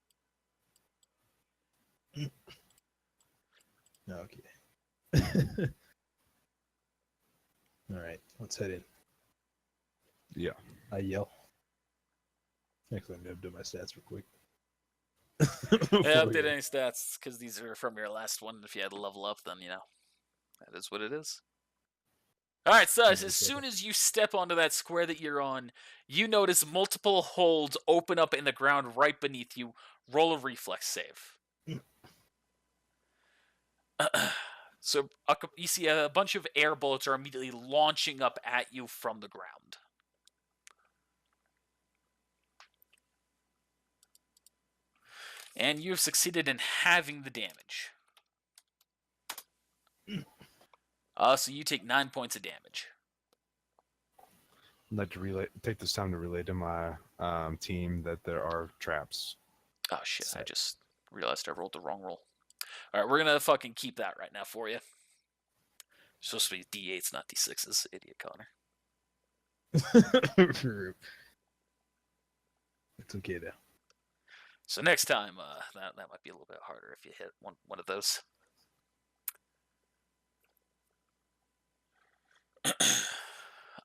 Okay. All right, let's head in. Yeah. I yell. Actually, I'm gonna do my stats real quick. Yeah, update any stats because these are from your last one. If you had to level up, then that is what it is. All right, so as soon as you step onto that square that you're on, you notice multiple holes open up in the ground right beneath you. Roll a reflex save. So you see a bunch of air bullets are immediately launching up at you from the ground. And you have succeeded in halving the damage. So you take 9 points of damage. I'd like to take this time to relay to my team that there are traps. Oh shit, I just realized I rolled the wrong roll. Alright, we're gonna fucking keep that right now for you. It's supposed to be D8s, not D6s, idiot Connor. It's okay though. So next time, that might be a little bit harder if you hit one of those.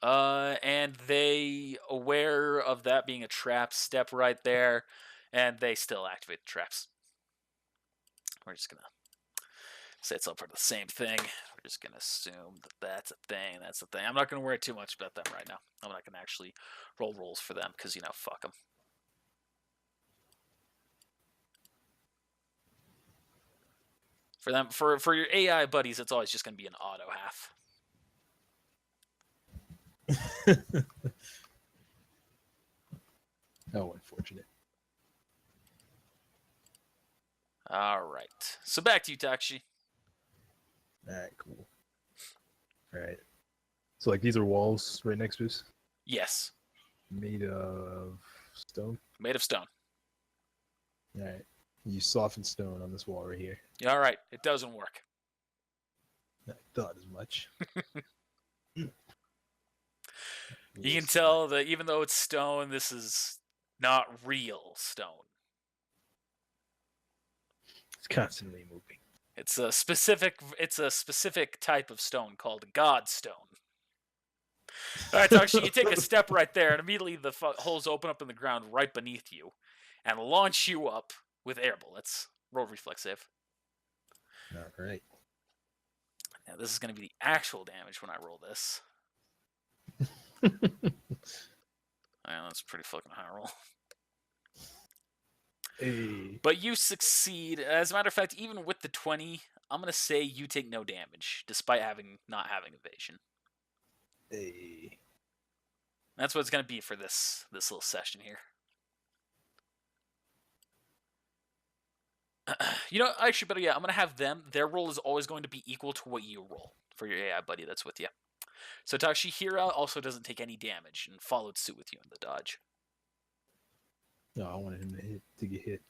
And they, aware of that being a trap, step right there, and they still activate the traps. We're just gonna say it's all part of the same thing. We're just gonna assume that that's a thing. That's a thing. I'm not gonna worry too much about them right now. I'm not gonna actually roll rolls for them because fuck them. For them, for your AI buddies, it's always just gonna be an auto half. Oh, unfortunate. All right. So back to you, Takashi. All right, cool. All right. So, like, these are walls right next to us? Yes. Made of stone? Made of stone. All right. You soften stone on this wall right here. Yeah, all right. It doesn't work. I thought as much. You can tell that even though it's stone, this is not real stone. It's constantly moving. It's a specific type of stone called Godstone. All right, Takashi, you take a step right there, and immediately the holes open up in the ground right beneath you, and launch you up with air bullets. Roll reflex save. All right. Now this is going to be the actual damage when I roll this. Man, that's a pretty fucking high roll. Hey. But you succeed. As a matter of fact, even with the 20, I'm going to say you take no damage, despite not having evasion. Hey. That's what it's going to be for this little session here. Actually, better yet, I'm going to have them. Their roll is always going to be equal to what you roll for your AI buddy that's with you. So Takashihira also doesn't take any damage and followed suit with you in the dodge. No, I wanted him to get hit.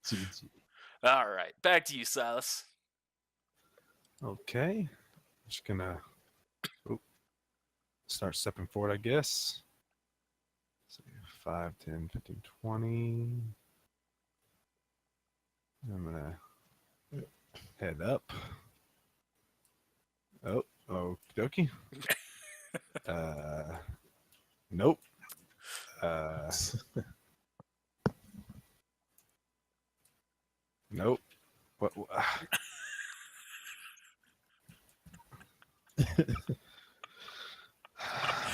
GG. All right, back to you, Silas. Okay. Just gonna start stepping forward, I guess. So 5, 10, 15, 20. I'm gonna head up. Oh, okie dokie. Nope. Nope. What? What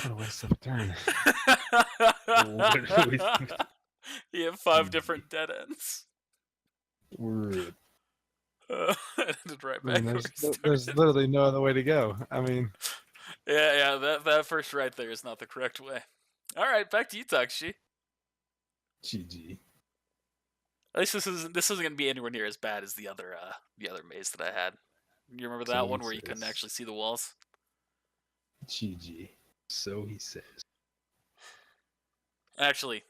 a waste of a turn. You have 5 different dead ends. Rude. Right back. There's literally no other way to go. I mean, yeah. That first right there is not the correct way. All right, back to you, Takashi. GG. At least this isn't going to be anywhere near as bad as the other maze that I had. You remember that one where you couldn't actually see the walls? GG. So he says. Actually,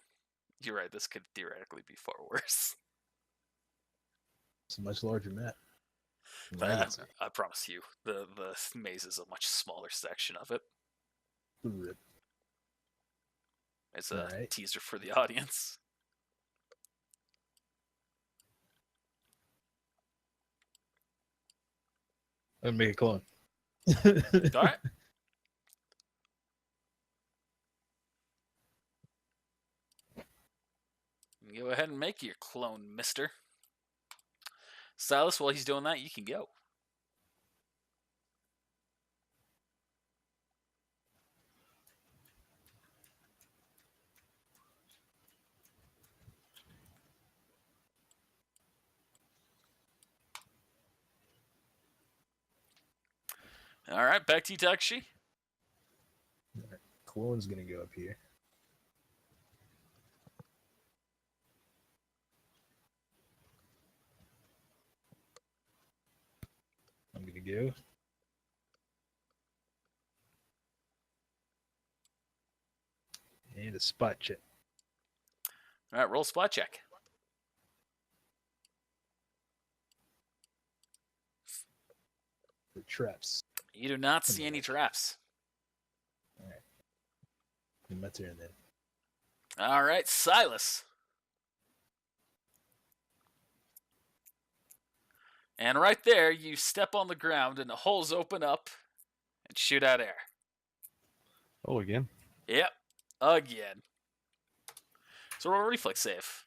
You're right. This could theoretically be far worse. It's a much larger map. than I can see. I promise you, the maze is a much smaller section of it. Rip. It's a Alright. teaser for the audience. I'll make a clone. All right. Go ahead and make your clone, mister. Silas, while he's doing that, you can go. All right, back to you, Takashi. Clone's gonna go up here. I'm gonna go. And a spot check. All right, roll a spot check. For traps. You do not see any traps. Alright. In my turn then. All right, Silas. And right there, you step on the ground and the holes open up and shoot out air. Oh, again? Yep, again. So roll a reflex save.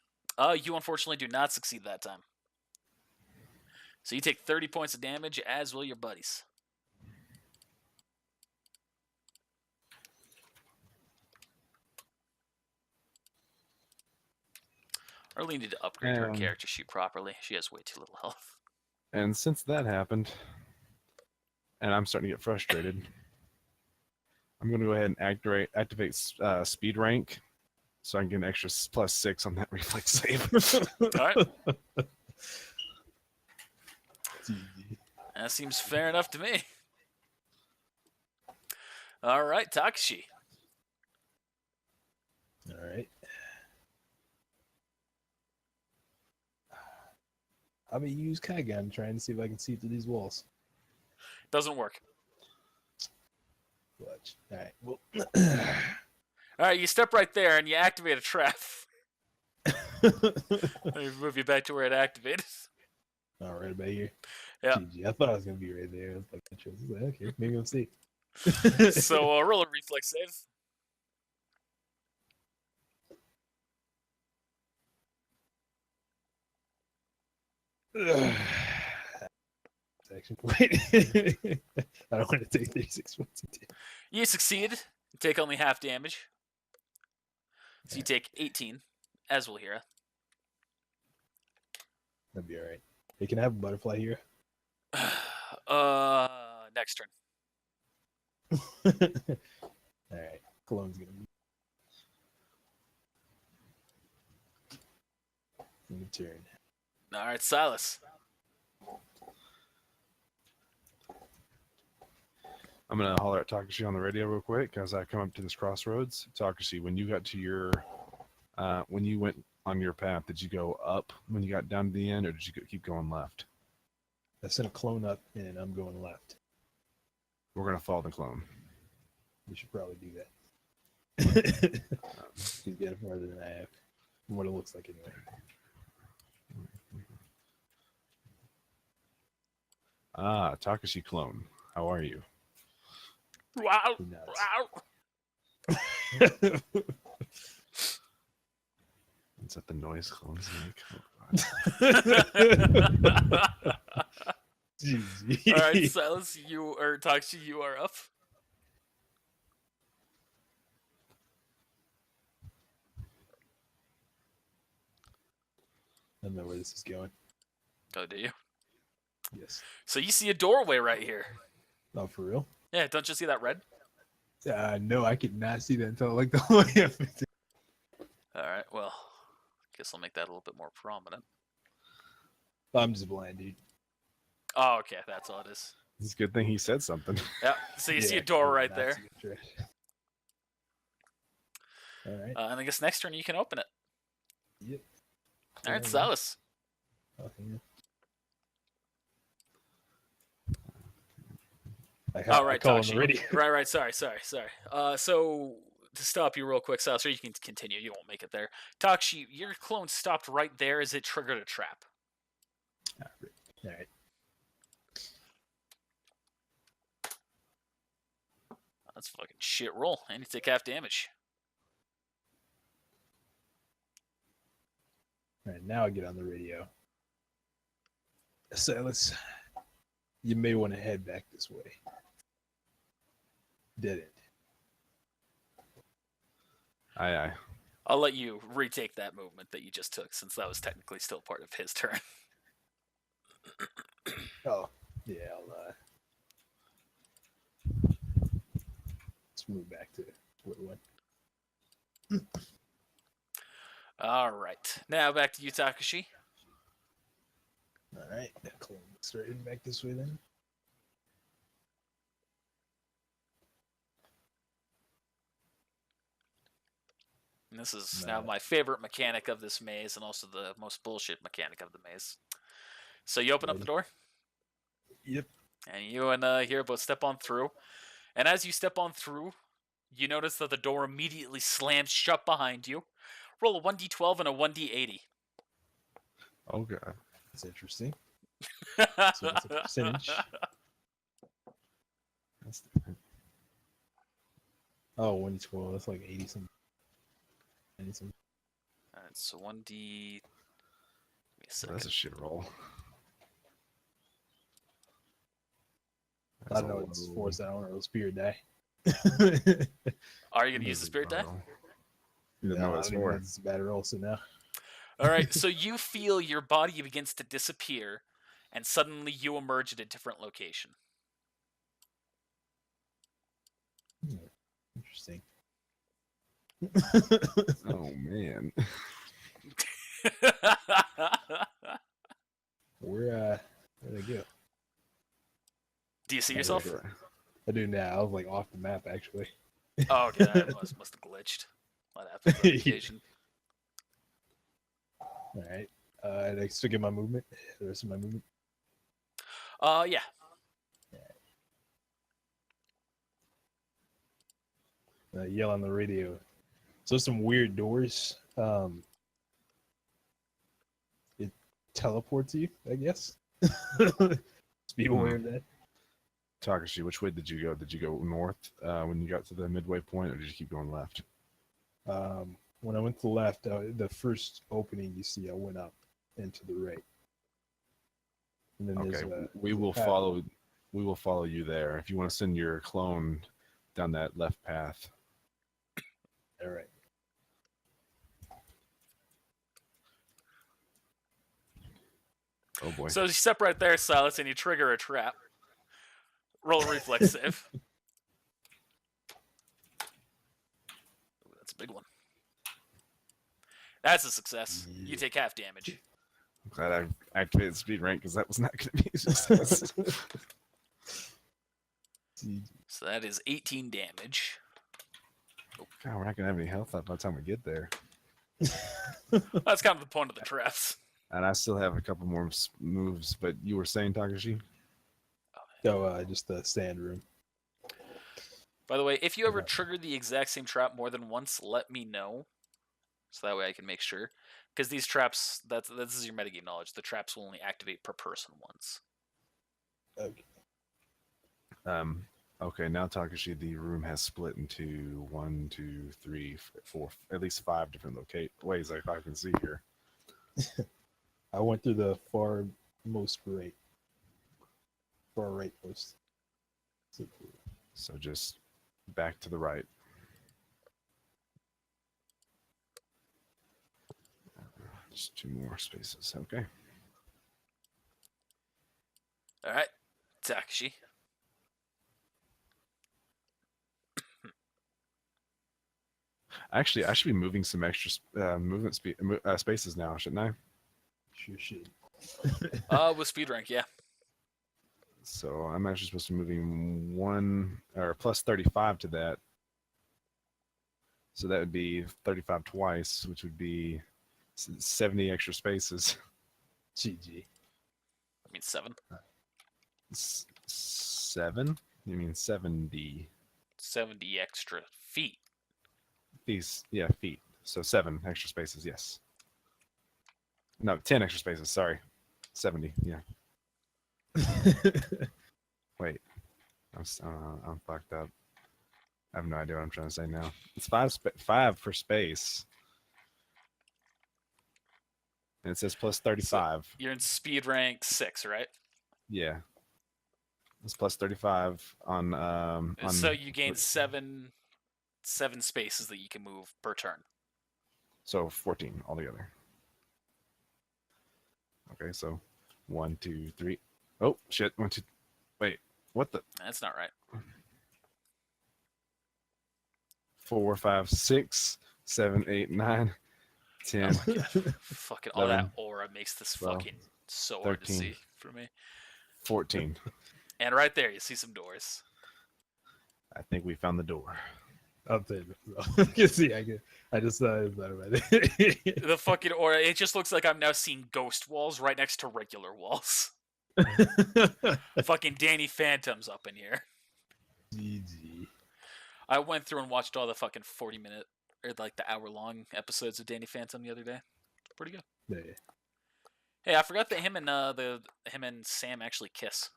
You unfortunately do not succeed that time. So you take 30 points of damage, as will your buddies. I really need to upgrade her character sheet properly. She has way too little health. And since that happened, and I'm starting to get frustrated, I'm going to go ahead and activate speed rank, so I can get an extra +6 on that reflex save. All right. That seems fair enough to me. All right, Takashi. All right. I'm gonna use Kaigan trying to see if I can see through these walls. Doesn't work. Watch. All right. Well. All right, you step right there and you activate a trap. Let me move you back to where it activated. All right, about here. Yeah. GG. I thought I was gonna be right there. I was like, okay, maybe I'll see. So roll a reflex save. Action point. I don't want to take 36 points. You succeed. You take only half damage. So you take 18, as will Hira. That'd be all right. Hey, can I have a butterfly here? Next turn. All right. Cologne's gonna be in the turn. All right, Silas. I'm going to holler at Takashi on the radio real quick as I come up to this crossroads. Takashi, when you got to your, when you went on your path, did you go up when you got down to the end, or did you keep going left? I sent a clone up, and I'm going left. We're going to follow the clone. We should probably do that. He's getting farther than I have. From what it looks like, anyway. Ah, Takashi clone. How are you? Wow. He nods. Is that the noise clones make? GG. All right, Silas, Takashi, you are up. I don't know where this is going. Oh, do you? Yes. So you see a doorway right here. Oh, for real? Yeah, don't you see that red? No, I could not see that until like the whole way up. All right, well, guess I'll make that a little bit more prominent. I'm just blind, dude. Oh, okay, that's all it is. It's a good thing he said something. Yeah, so you see a door right Not there. see it. All right. And I guess next turn you can open it. Yep. All right, Yeah, Silas. oh, yeah. I, Oh, I right, call on the Tashi. radio. Right. Sorry. So to stop you real quick, Silas, or you can continue. You won't make it there. Tashi, your clone stopped right there as it triggered a trap. All right. That's a fucking shit roll. And you take half damage. All right, now I get on the radio. Silas, you may want to head back this way. Dead end. Aye. I'll let you retake that movement that you just took, since that was technically still part of his turn. Oh, yeah, let's move back to where we went. All right. Now back to you, Takashi. All right, cool. Straight back this way then. And this is now my favorite mechanic of this maze, and also the most bullshit mechanic of the maze. So you open up the door. Yep. And you and Hero both step on through. And as you step on through, you notice that the door immediately slams shut behind you. Roll a 1d12 and a 1d80. Okay. That's interesting. So it's a percentage. That's different. Oh, 1d12. That's like 80 something. 90 something. Alright, so 1d... Give me a second. That's a shit roll. I don't know what it's for, so I don't know. Spirit die. Are you going to use the spirit die? You don't know what it's for. It's a bad roll, so now. Alright, so you feel your body begins to disappear, and suddenly you emerge at a different location. Interesting. Oh, man. Where'd I go? Do you see yourself? I do now. I was like off the map actually. Oh, okay, that must have glitched. That happens on occasion. All right. Did I still get my movement? The rest of my movement? Yeah. Yell on the radio. So some weird doors. It teleports you, I guess. Just be aware of that. Takashi, which way did you go? Did you go north when you got to the midway point, or did you keep going left? When I went to the left, the first opening you see, I went up and to the right. And then Okay, there's we will follow. We will follow you there. If you want to send your clone down that left path. All right. Oh boy. So you step right there, Silas, and you trigger a trap. Roll a reflex save. Ooh, that's a big one. That's a success. You take half damage. I'm glad I activated speed rank because that was not going to be a success. So that is 18 damage. God, we're not going to have any health left by the time we get there. That's kind of the point of the traps. And I still have a couple more moves, but you were saying, Takashi? Oh, just the sand room. By the way, if you ever trigger the exact same trap more than once, let me know. So that way I can make sure. Because these traps, this is your metagame knowledge. The traps will only activate per person once. Okay. Okay, now Takashi, the room has split into 1, 2, 3, 4, at least 5 different ways like I can see here. I went through the far rightmost. So just back to the right. Just 2 more spaces. Okay. All right, Takashi. Actually, I should be moving some extra spaces now, shouldn't I? Sure should. With speed rank, yeah. So I'm actually supposed to be moving 1 or plus 35 to that. So that would be 35 twice, which would be 70 extra spaces. GG. I mean 7. 7? You mean 70? 70 extra feet. These, yeah, feet. So 7 extra spaces, yes. No, 10 extra spaces, sorry. 70, yeah. Wait. I'm fucked up. I have no idea what I'm trying to say now. It's 5 per space. And it says plus 35. So you're in speed rank 6, right? Yeah. It's plus 35 on So you gain 7 spaces that you can move per turn. so 14 altogether. Okay, so 1, 2, 3. Oh shit! 1, 2. Wait, what the? That's not right. 4, 5, 6, 7, 8, 9, 10, Fucking all that 11, aura makes this 12, fucking so hard to 13. see for me. 14. And right there, you see some doors. I think we found the door. I'll tell you. You can see, I just thought about it. The fucking aura, it just looks like I'm now seeing ghost walls right next to regular walls. Fucking Danny Phantom's up in here. GG. I went through and watched all the fucking 40-minute, or like the hour-long episodes of Danny Phantom the other day. Pretty good. Yeah. Hey, I forgot that him and Sam actually kiss.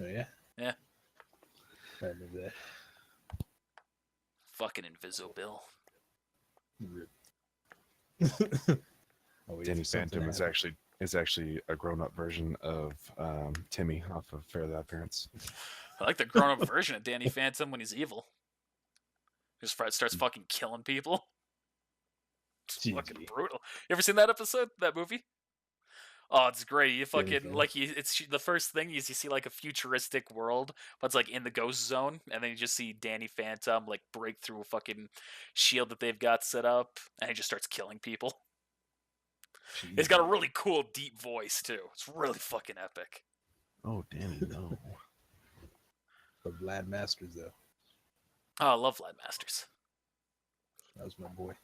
Oh yeah. Yeah. I remember that. Fucking Invisible. Rip. Oh, Danny Phantom is actually a grown-up version of Timmy off of Fairly Odd Parents. I like the grown-up version of Danny Phantom when he's evil. Just starts fucking killing people. It's fucking brutal. You ever seen that episode? That movie? Oh, it's great. You fucking it's the first thing is you see like a futuristic world, but it's like in the ghost zone, and then you just see Danny Phantom like break through a fucking shield that they've got set up, and he just starts killing people. Jeez. He's got a really cool deep voice too. It's really fucking epic. Oh, Danny, no. But Vlad Masters though. Oh, I love Vlad Masters. That was my boy.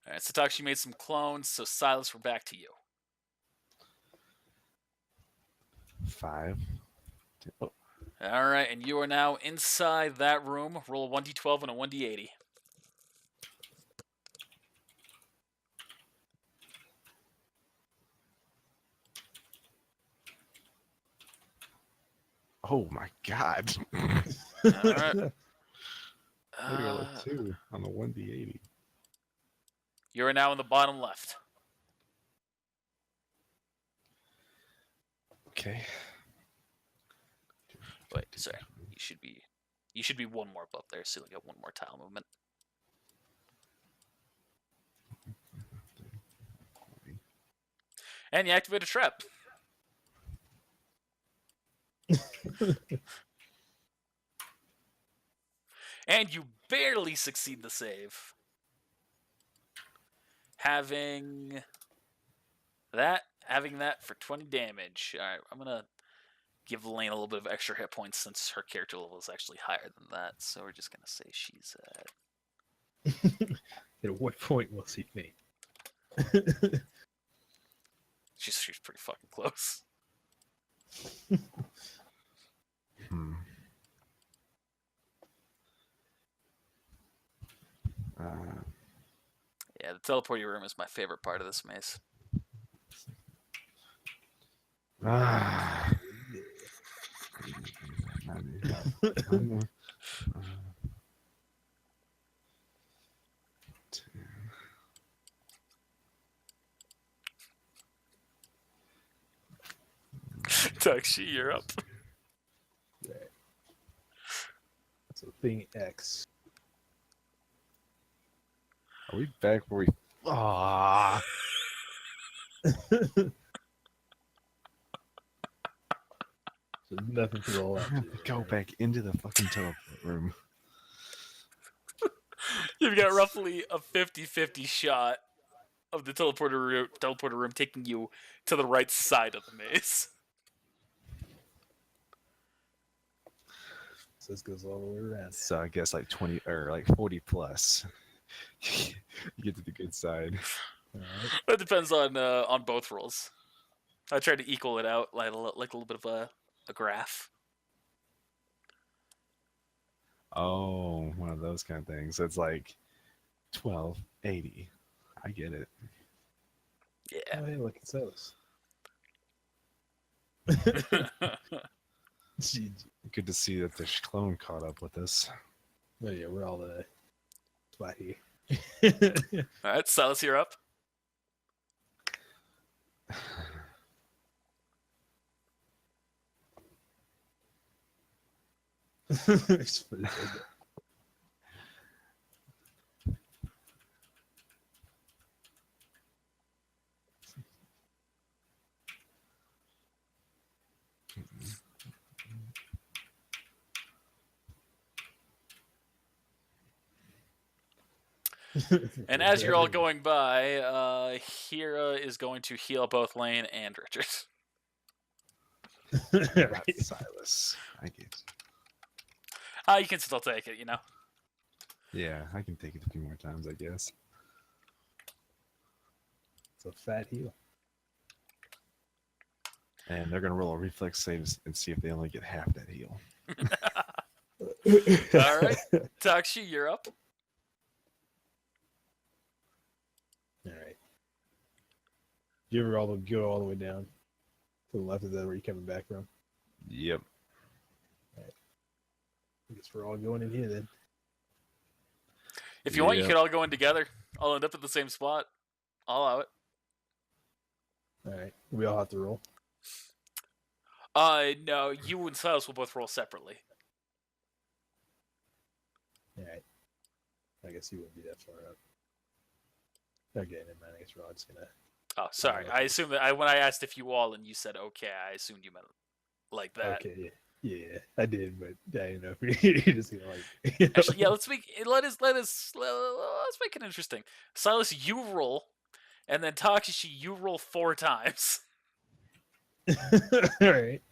All right, Satoshi made some clones, so Silas, we're back to you. 5. Oh, All right, and you are now inside that room. Roll a 1d12 and a 1d80. oh my God. All right. I got a 2 on the 1d80. You are now in the bottom left. Okay. Wait, sorry. You should be one more above there, so you'll get one more tile movement. And you activate a trap. And you barely succeed the save. Having that for 20 damage. All right, I'm gonna give Lane a little bit of extra hit points since her character level is actually higher than that. So we're just gonna say she's at. At what point will she faint? She's pretty fucking close. Hmm. Yeah, the teleporting room is my favorite part of this maze. Ah. Tuxie, you're up. Right. So thing X. Are we back where we? Ah. So nothing to roll out. Go back into the fucking teleport room. You've got roughly a 50-50 shot of the teleporter room taking you to the right side of the maze. So this goes all the way around. So I guess like 20 or like 40 plus. You get to the good side. All right. It depends on both rolls. I tried to equal it out like a little bit of a graph. Oh, one of those kind of things. So it's like 1280. I get it. Yeah. Oh, hey, look, it's those. GG. Good to see that the clone caught up with us. Oh yeah, we're all spot here. All right, Silas, you're up. It's pretty good. And as you're all going by, Hira is going to heal both Lane and Richard. Right, Silas. I get You can still take it, you know. Yeah, I can take it a few more times, I guess. It's a fat heel. And they're going to roll a reflex saves and see if they only get half that heal. All right, Takshi, you're up. All right. You ever go all the way down to the left of that where you're coming back from? Yep. I guess we're all going in here then. If you want, you Yep. could all go in together. I'll end up at the same spot. I'll allow it. All right. We all have to roll. No, you and Silas will both roll separately. All right. I guess you wouldn't be that far up. Okay, never mind. I guess Rod's gonna. Oh, sorry. I assume that when I asked if you all and you said okay, I assumed you meant like that. Okay, yeah, I did, but I didn't know if you're just gonna like. Actually, yeah. Let's make it interesting. Silas, you roll, and then Takashi, you roll 4 times. All right.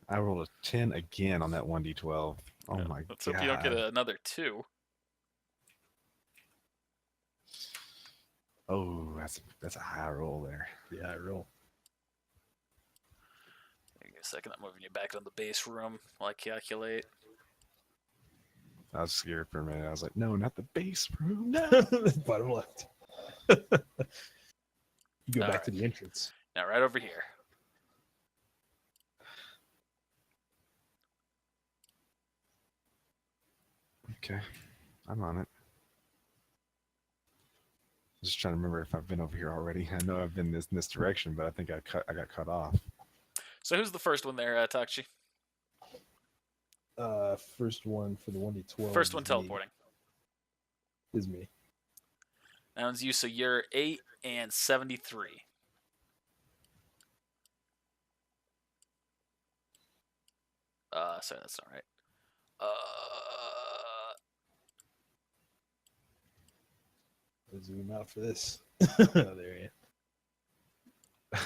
I rolled a 10 again on that 1d12. Oh my god. Let's hope you don't get another 2. Oh, that's a high roll there. Yeah, I roll. Give me a second. I'm moving you back into the base room while I calculate. I was scared for a minute. I was like, no, not the base room. No. Bottom left. You go All back to the entrance. Now, right over here. Okay, I'm on it. Just trying to remember if I've been over here already. I know I've been in this direction, but I think I got cut off. So who's the first one there, Takashi? First one for the 1d12. First one is teleporting. Me. Is me. That one's you, so you're 8 and 73. Sorry, that's not right. I'll zoom out for this. Oh, there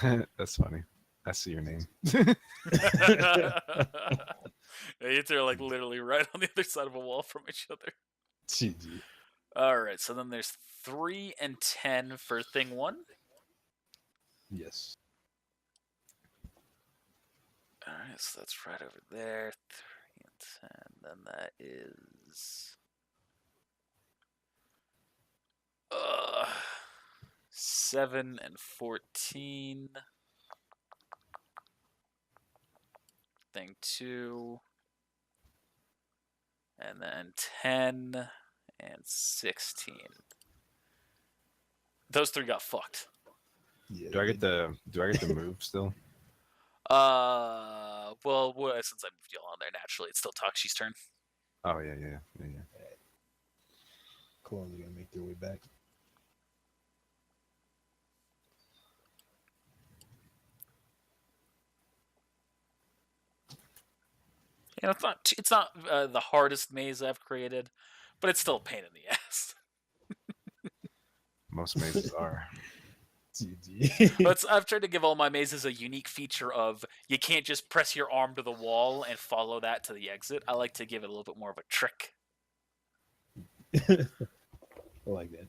you That's funny. I see your name. Yeah, you two are like literally right on the other side of a wall from each other. GG. All right, so then there's 3 and 10 for thing 1. Yes. All right, so that's right over there. 3 and 10. Then that is 7 and 14. Thing 2. And then 10 and 16. Those 3 got fucked. Yeah, Do I get the move still? Well, since I moved you all on there naturally, it's still Takshi's turn. Oh yeah. Clones are gonna make their way back. You know, it's not the hardest maze I've created, but it's still a pain in the ass. Most mazes are. GG. But I've tried to give all my mazes a unique feature of you can't just press your arm to the wall and follow that to the exit. I like to give it a little bit more of a trick. I like that.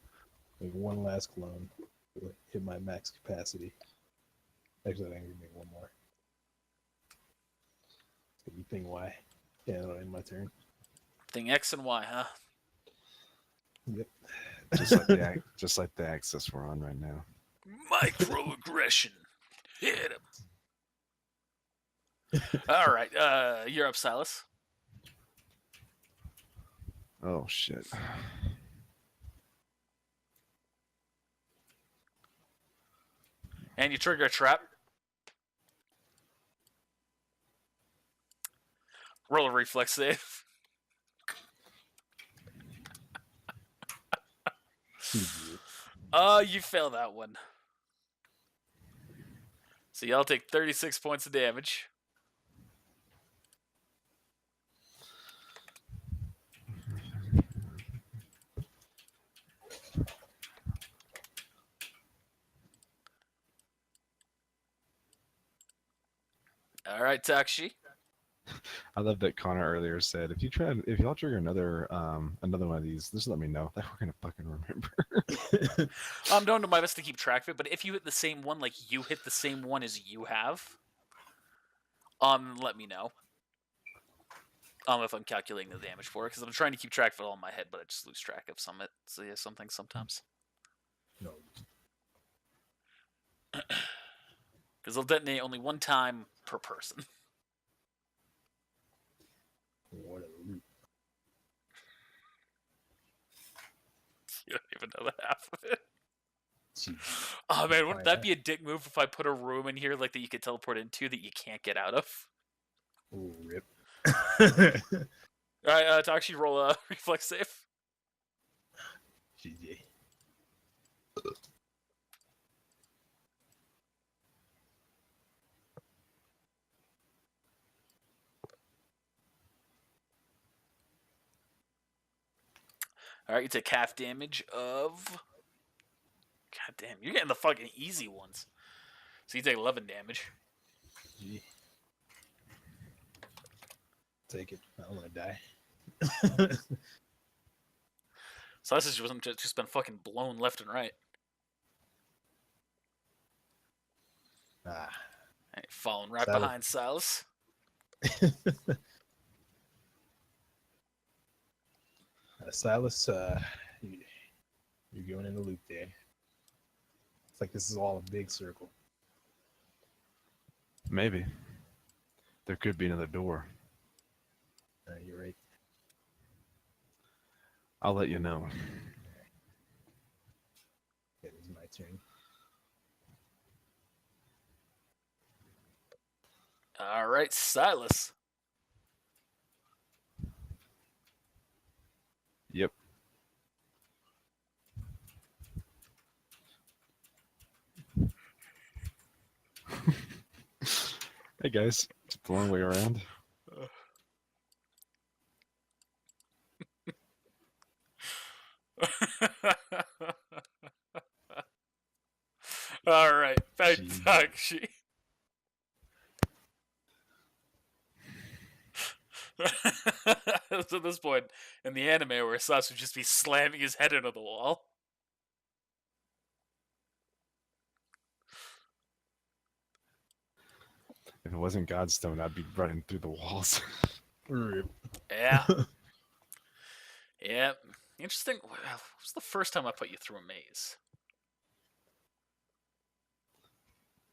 Like one last clone. Will hit my max capacity. Actually, I think we make one more. Could be thing Y. Yeah, that'll end my turn. Thing X and Y, huh? Yep. just like the axis we're on right now. Microaggression. Hit him. All right, you're up, Silas. Oh shit. And you trigger a trap. Roll a reflex save. You fail that one. So y'all take 36 points of damage. All right, Takshi. I love that Connor earlier said, if y'all trigger another one of these, just let me know. That we're gonna fucking remember. I'm doing my best to keep track of it, but if you hit the same one, like you hit the same one as you have, let me know. If I'm calculating the damage for it, because I'm trying to keep track of it all in my head, but I just lose track of some things sometimes. No. Because they'll detonate only one time per person. What a loop. You don't even know the half of it. Jeez. Oh man, wouldn't that be a dick move if I put a room in here like that you could teleport into that you can't get out of? Oh, rip. Alright, Takshi, roll a reflex save. GG. Alright, you take half damage of... God damn, you're getting the fucking easy ones. So you take 11 damage. Gee. Take it. I don't want to die. So this has just been fucking blown left and right. Ah. Right, falling right Silas. behind Silas. Silas, you're going in the loop there. It's like this is all a big circle. Maybe. There could be another door. You're right. I'll let you know. It is my turn. Alright, Silas. Yep. Hey guys, it's a long way around. Alright, back to Jeez. Takshi. So at this point in the anime where Sas would just be slamming his head into the wall. If it wasn't Godstone, I'd be running through the walls. Rip. Yeah. Yeah. Interesting. What was the first time I put you through a maze?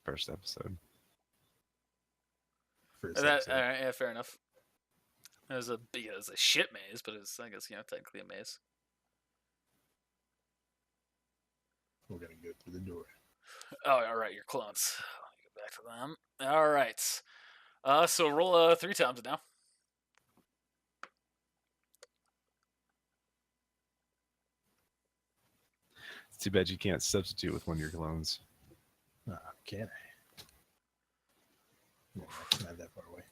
First episode. First That, episode. yeah, fair enough. It was a shit maze, but it's, I guess, technically a maze. We're gonna go through the door. Oh, alright, your clones. Let me go back to them. Alright. So roll 3 times now. It's too bad you can't substitute with one of your clones. Can I? No, it's not that far away.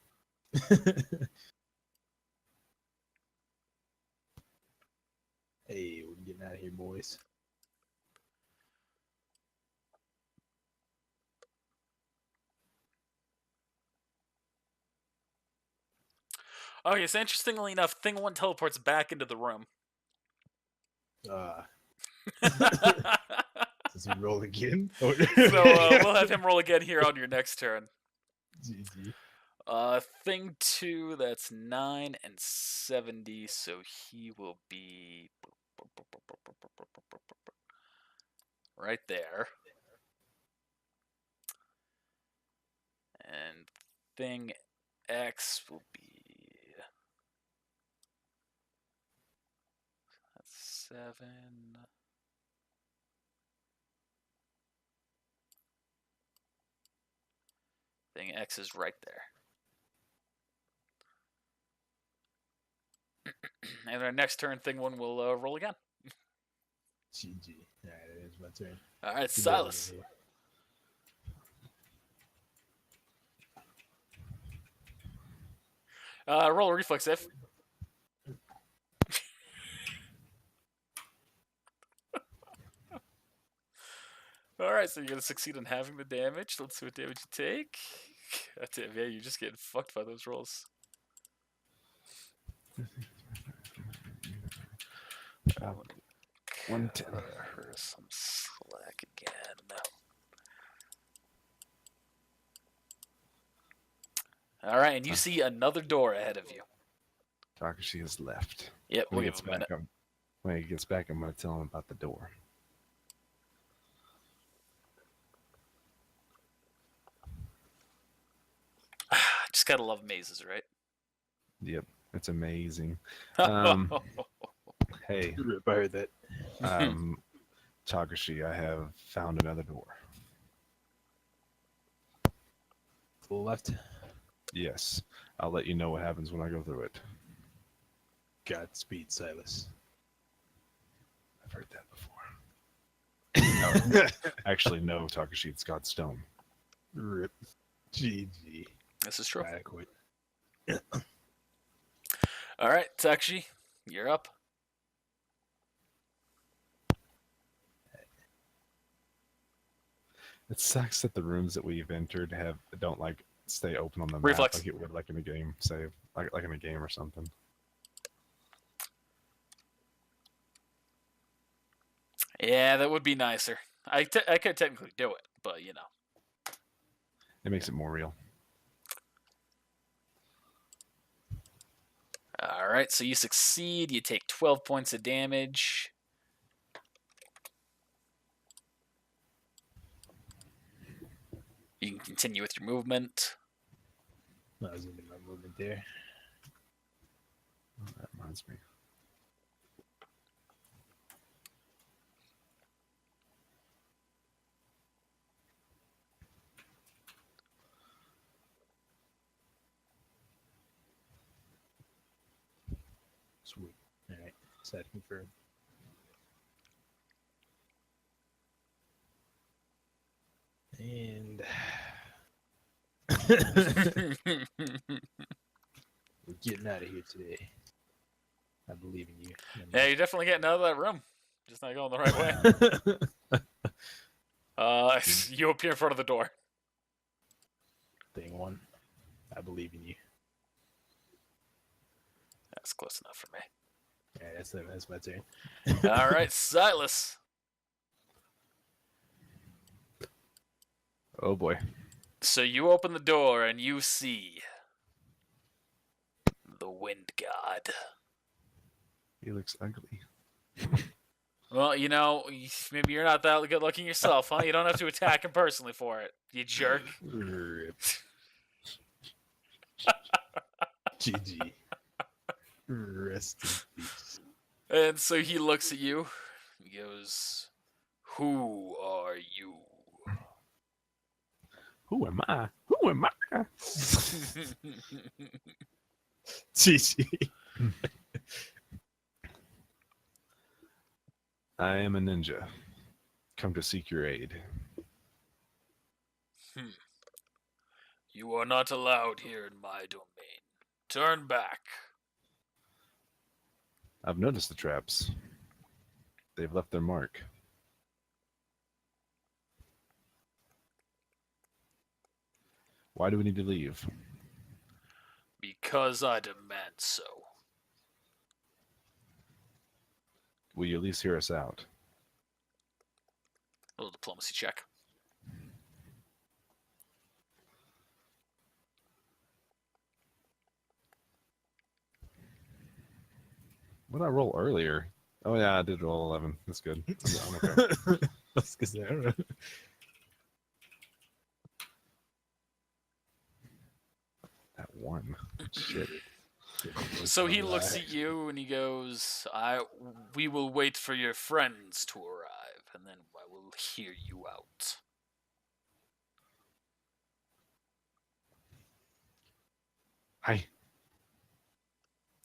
Hey, we're getting out of here, boys. Okay, so interestingly enough, Thing 1 teleports back into the room. Does he roll again? So we'll have him roll again here on your next turn. GG. Thing 2, that's 9 and 70, so he will be right there. And thing X will be 7. Thing X is right there. And our next turn, thing 1 will roll again. GG. Alright, it is my turn. All right, Good Silas. day, Roll a reflex save. All right, so you're gonna succeed in having the damage. Let's see what damage you take. God damn, yeah, you're just getting fucked by those rolls. One Cut her some slack again. All right, and you see another door ahead of you. Takashi has left. Yep, When we'll he give gets him a minute. back, when he gets back, I'm going to tell him about the door. Just gotta love mazes, right? Yep, it's amazing. Oh, Hey, I heard that. Takashi, I have found another door. To the left. Yes, I'll let you know what happens when I go through it. Godspeed, Silas. I've heard that before. No, actually, no, Takashi, it's God's stone. Rip. GG. this is true. Adequate. All right, Takushi, you're up. It sucks that the rooms that we've entered don't like stay open on the map Reflex. like it would like in a game, say like in a game or something. Yeah, that would be nicer. I could technically do it, but you know. It makes it more real. All right, so you succeed. You take 12 points of damage. You can continue with your movement. I was into my movement there. Oh, that reminds me. Sweet. Alright. Set confirm. And we're getting out of here today. I believe in you. Yeah, you're definitely getting out of that room. Just not going the right way. You appear in front of the door. Thing 1. I believe in you. That's close enough for me. Yeah, that's my turn. All right, Silas. Oh boy. So you open the door and you see the wind god. He looks ugly. Well, you know, maybe you're not that good looking yourself, huh? You don't have to attack him personally for it, you jerk. Rip. GG. Rest in peace. And so he looks at you. He goes, "Who are you?" Who am I? Who am I? GG. I am a ninja. Come to seek your aid. You are not allowed here in my domain. Turn back. I've noticed the traps. They've left their mark. Why do we need to leave? Because I demand so. will you at least hear us out? A little diplomacy check. What did I roll earlier? Oh yeah, I did roll 11. That's good. I'm okay. That's good. That one. Shit. So he looks at you and he goes, we will wait for your friends to arrive, and then I will hear you out. Hi.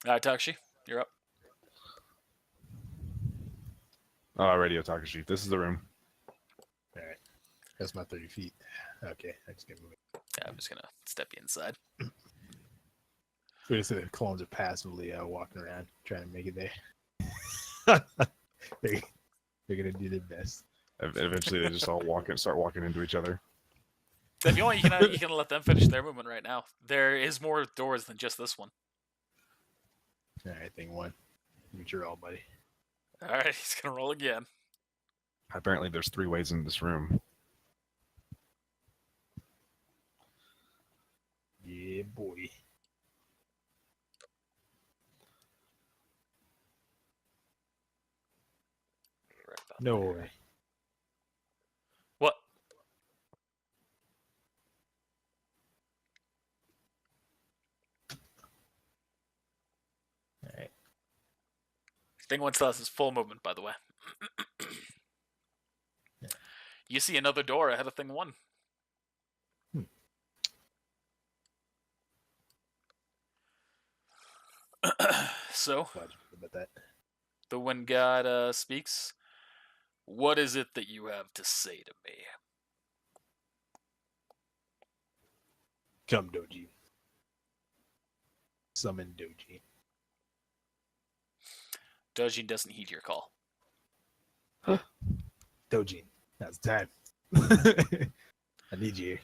Alright, Takashi, you're up. Oh, Radio Takashi. This is the room. All right. That's my 30 feet. Okay, I just get moving. Yeah, I'm just gonna step you inside. We just the clones are passively walking around trying to make it there. They're gonna do their best. Eventually, they just all start walking into each other. If you want, you can let them finish their movement right now. There is more doors than just this one. All right, thing one. Meet your all, buddy. Alright, he's gonna roll again. Apparently, there's 3 ways in this room. Yeah, boy. Right about No there. way. What? All right. Thing one still has his full movement, by the way. Yeah. You see another door ahead of thing one. So, Glad you forgot about that. the one god speaks. What is it that you have to say to me? Come, Doji. Summon Doji. Dojin doesn't heed your call. Doji, now's the time. I need you here.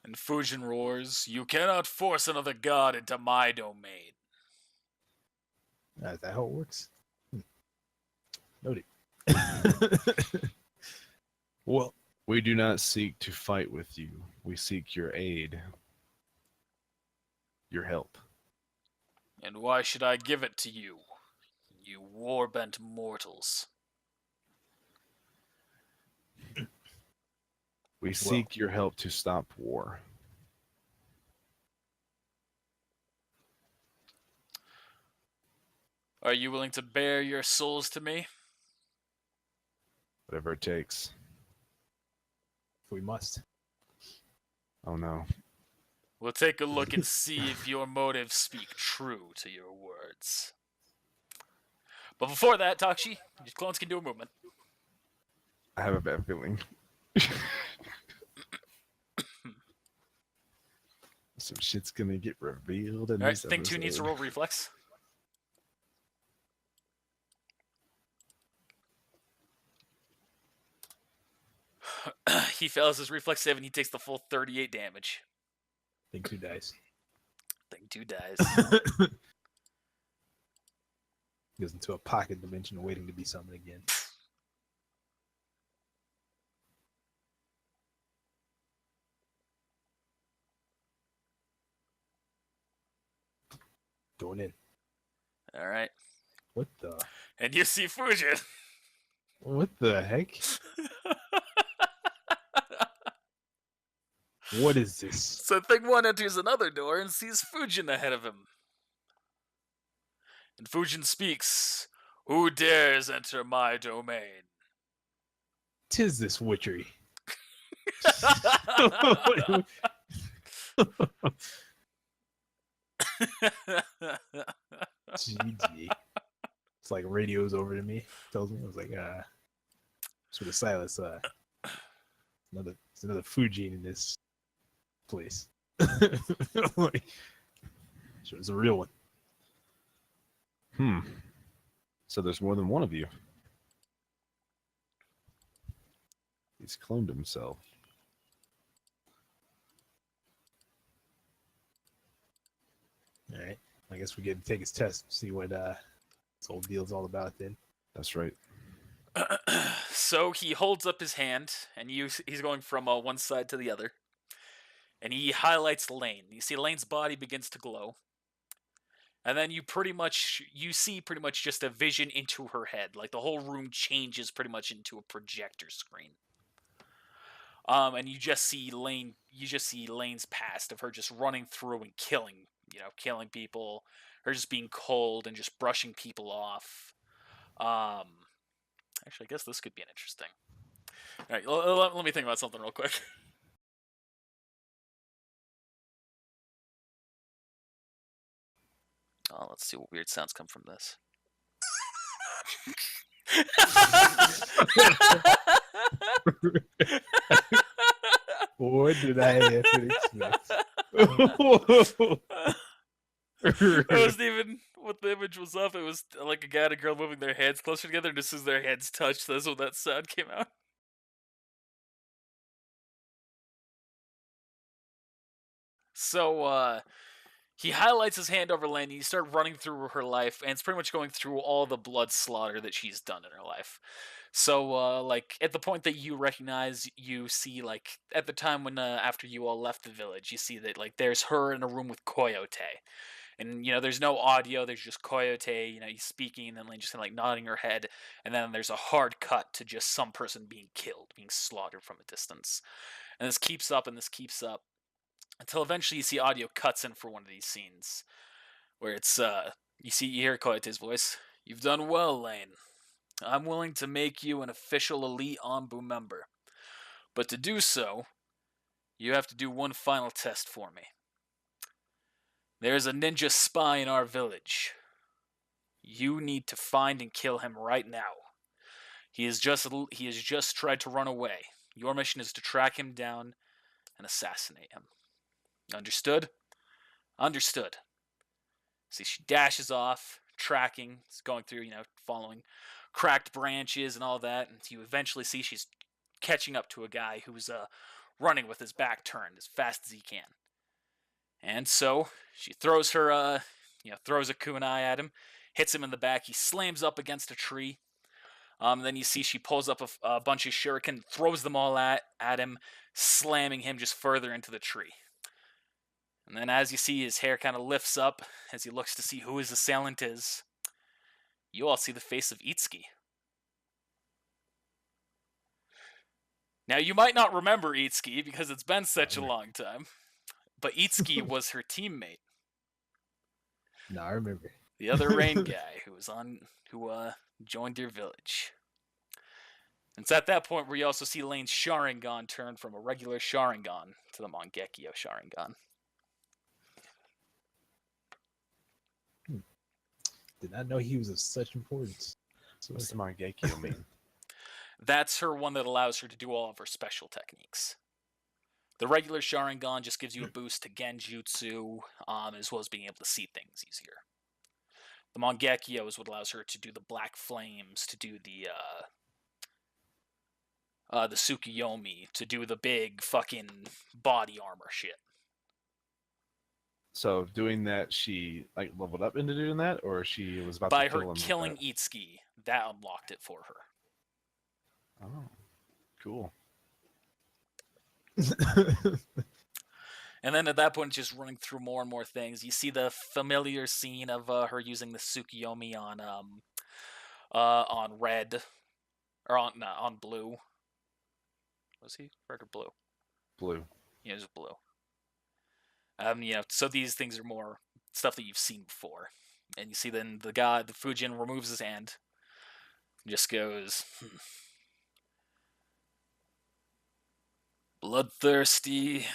And Fujin roars, "You cannot force another god into my domain." Is that how it works? Noted. Well, We do not seek to fight with you. We seek your aid. Your help. And why should I give it to you, you war-bent mortals? We seek your help to stop war. Are you willing to bare your souls to me? Whatever it takes. we must. Oh no. We'll take a look and see if your motives speak true to your words. But before that, Takshi, your clones can do a movement. I have a bad feeling. Some shit's gonna get revealed in Alright, this thing 2 needs to episode. roll reflex. He fails his reflex save and he takes the full 38 damage. Think 2 dice. Thing 2 dies. Goes into a pocket dimension waiting to be summoned again. Going in. Alright. What the? And you see Fujin. What the heck? What is this? So thing 1 enters another door and sees Fujin ahead of him. And Fujin speaks, "Who dares enter my domain?" 'Tis this witchery. GG. It's like radio's over to me. Tells me I was like, sort of Silas. It's another Fujin in this place. Like, sure, it's a real one. So there's more than one of you. He's cloned himself. All right. I guess we get to take his test, see what this whole deal's all about then. That's right. So he holds up his hand, and he's going from one side to the other, and he highlights Lane. You see Lane's body begins to glow, and then you see pretty much just a vision into her head. Like the whole room changes pretty much into a projector screen. And you just see Lane's past of her just running through and killing people, her just being cold and just brushing people off. Actually, I guess this could be an interesting. All right, let me think about something real quick. Oh, let's see what weird sounds come from this. What did I have to expect? That wasn't even what the image was of. It was like a guy and a girl moving their heads closer together, and just as their heads touched, that's when that sound came out. So, he highlights his hand over Lane, and you start running through her life, and it's pretty much going through all the blood slaughter that she's done in her life. So, like, at the point that you recognize, you see, like, at the time when, after you all left the village, you see that, like, there's her in a room with Coyote. And, there's no audio, there's just Coyote, he's speaking, and Lane just kind of, like, nodding her head, and then there's a hard cut to just some person being killed, being slaughtered from a distance. And this keeps up, and this keeps up until eventually you see audio cuts in for one of these scenes where you hear Coyote's voice. "You've done well, Lane. I'm willing to make you an official elite Anbu member. But to do so, you have to do one final test for me. There's a ninja spy in our village. You need to find and kill him right now. He has just tried to run away. Your mission is to track him down and assassinate him. Understood?" "Understood." See, she dashes off, tracking, going through, following cracked branches and all that, and you eventually see she's catching up to a guy who's running with his back turned as fast as he can. And so she throws throws a kunai at him, hits him in the back. He slams up against a tree. Then you see she pulls up a bunch of shuriken, throws them all at him, slamming him just further into the tree. And then as you see his hair kind of lifts up as he looks to see who his assailant is, you all see the face of Itsuki. Now, you might not remember Itsuki because it's been such a long time, but Itsuki was her teammate. No, I remember. The other rain guy who joined your village. And it's at that point where you also see Lane's Sharingan turn from a regular Sharingan to the Mangekyo Sharingan. Did not know he was of such importance. So what's the Mangekyo mean? That's her one that allows her to do all of her special techniques. The regular Sharingan just gives you a boost to Genjutsu, as well as being able to see things easier. The Mangekyo is what allows her to do the black flames, to do the Tsukuyomi, to do the big fucking body armor shit. So doing that, she like leveled up into doing that, or she was about By to kill her him killing Itsuki, that unlocked it for her. Oh, cool. And then at that point, just running through more and more things. You see the familiar scene of her using the Tsukuyomi on red, or on blue. Was he red or blue? Blue. Yeah, it was blue. So these things are more stuff that you've seen before. And you see then the Fujin removes his hand, and just goes, bloodthirsty,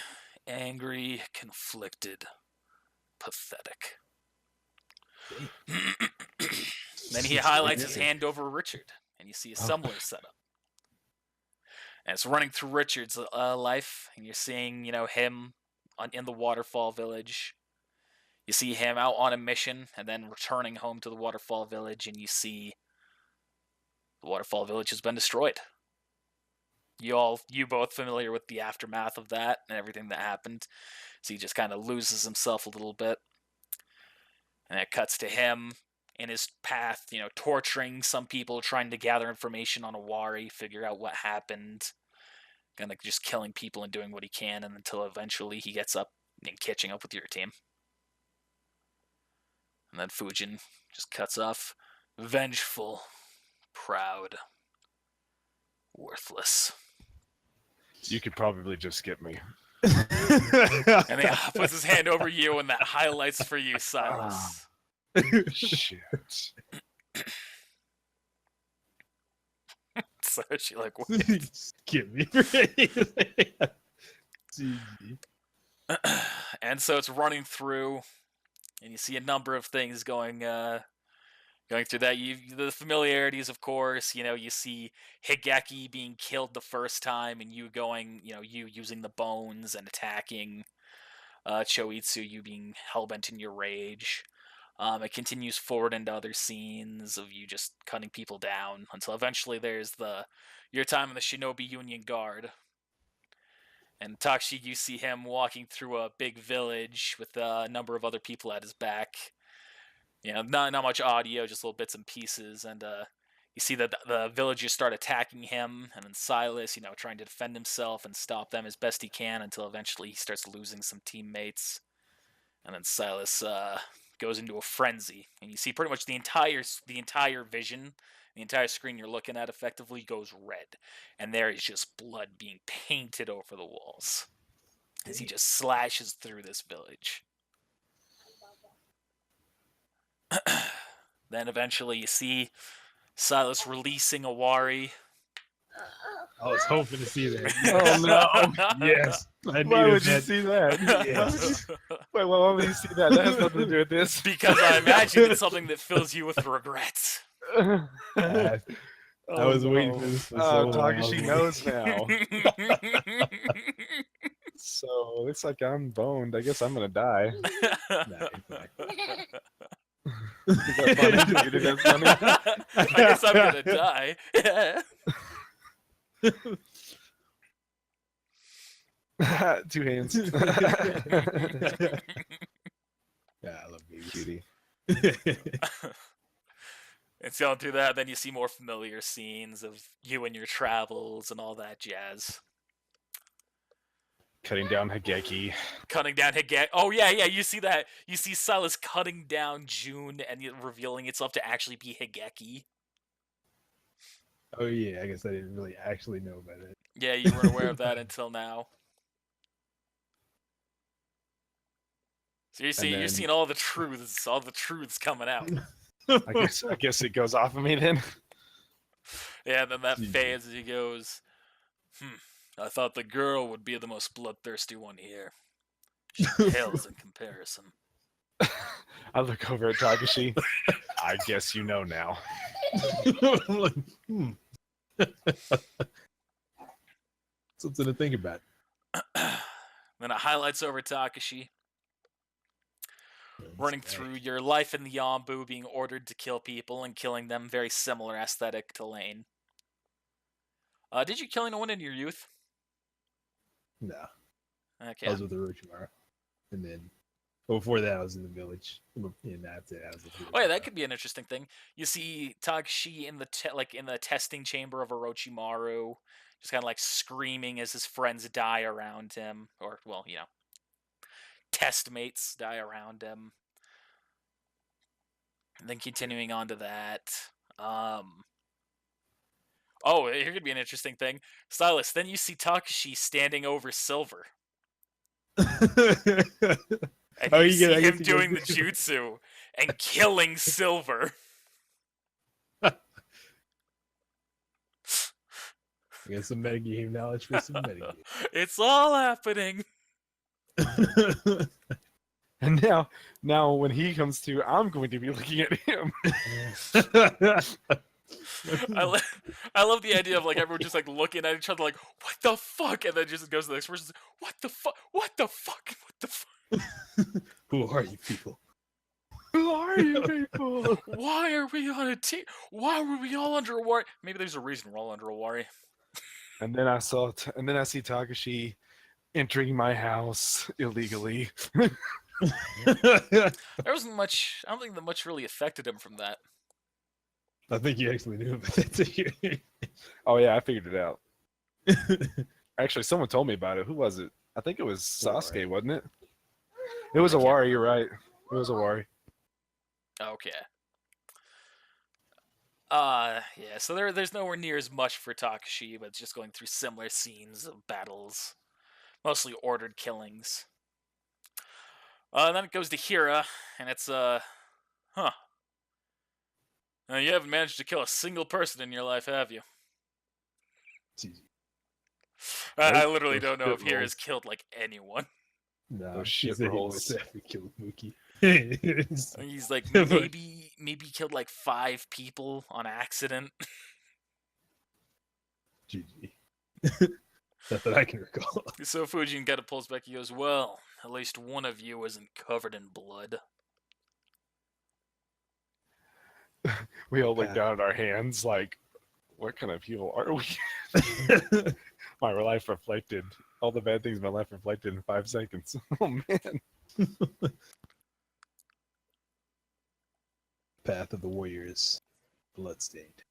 angry, conflicted, pathetic. Then he highlights his hand over Richard, and you see a similar setup. And it's running through Richard's life, and you're seeing, him in the waterfall village. You see him out on a mission, and then returning home to the waterfall village, and you see the waterfall village has been destroyed. You both familiar with the aftermath of that and everything that happened. So he just kind of loses himself a little bit. And it cuts to him in his path, torturing some people, trying to gather information on Awari, figure out what happened, kind of just killing people and doing what he can, and until eventually he gets up and catching up with your team. And then Fujin just cuts off, vengeful, proud, worthless. You could probably just skip me. And he puts his hand over you, and that highlights for you, Silas. Shit. So she like, what? Skip me. And so it's running through, and you see a number of things going through that. The familiarities, of course. You see Higeki being killed the first time, and you going, you using the bones and attacking. Choitsu, you being hellbent in your rage. It continues forward into other scenes of you just cutting people down until eventually there's your time in the Shinobi Union Guard. And Takshi, you see him walking through a big village with a number of other people at his back. Not much audio, just little bits and pieces. And you see that the villagers start attacking him, and then Silas, trying to defend himself and stop them as best he can until eventually he starts losing some teammates. And then Silas goes into a frenzy, and you see pretty much the entire vision, the entire screen you're looking at effectively goes red, and there is just blood being painted over the walls as he just slashes through this village. Then eventually you see Silas releasing Awari. I was hoping to see that. Oh no! Yes. Why would you see that? Yes. Wait, why would you see that? That has nothing to do with this. Because I imagine it's something that fills you with regret. I was waiting for this for so long. Takashi knows now. So looks like I'm boned. I guess I'm gonna die. Nah, Is that funny? You think that's funny? I guess I'm gonna die. Two hands. Yeah, I love babies. Cutie. It's going through that, then you see more familiar scenes of you and your travels and all that jazz. Cutting down Higeki. Cutting down Higeki. Oh, yeah, you see that. You see Silas cutting down June and revealing itself to actually be Higeki. Oh yeah, I guess I didn't really actually know about it. Yeah, you weren't aware of that until now. So you're seeing all the truths coming out. I guess it goes off of me then. Yeah, and then that fades as he goes, I thought the girl would be the most bloodthirsty one here. She pales in comparison. I look over at Takashi. I guess you know now. I'm like, something to think about. Then it highlights over Takashi. Running through your life in the Yambu, being ordered to kill people and killing them, very similar aesthetic to Lane. Did you kill anyone in your youth? No. Okay. I was with Orochimaru. And then before that I was in the village. And after that I was with Oh yeah, that could be an interesting thing. You see Takashi in the testing chamber of Orochimaru, just kind of like screaming as his friends die around him, or test mates die around him. And then continuing on to that. Oh, here could be an interesting thing. Silas, then you see Takashi standing over Silver. And you see him doing the jutsu and killing Silver. I got some metagame knowledge for some metagame. It's all happening. And now when he comes to, I'm going to be looking at him. I love the idea of like everyone just like looking at each other like, what the fuck? And then just goes to the next person, what the fuck? What the fuck? What the fuck? Who are you people? Who are you people? Why are we on a team? Why were we all under a worry? Maybe there's a reason we're all under a worry. And then I see Takashi entering my house illegally. There wasn't much. I don't think that much really affected him from that. I think you actually knew about that too. Oh yeah, I figured it out. Actually, someone told me about it. Who was it? I think it was Sasuke, wasn't it? It was I can't Awari. You're right. It was Awari. Okay. Yeah. So there's nowhere near as much for Takashi, but it's just going through similar scenes of battles, mostly ordered killings. Then it goes to Hira, and it's huh. You haven't managed to kill a single person in your life, have you? It's easy. I Nope. literally Those don't know if shit Hira's rolls. killed like anyone. Nah, Those he shit said he rolls. most definitely killed Mookie. He's like But- maybe killed like 5 people on accident. GG. Not that I can recall. So Fujin kind of pulls back. He goes, "Well, at least one of you isn't covered in blood." We all look Path. down at our hands like, what kind of people are we? My life reflected. All the bad things in my life reflected in 5 seconds. Oh man. Path of the Warriors, bloodstained.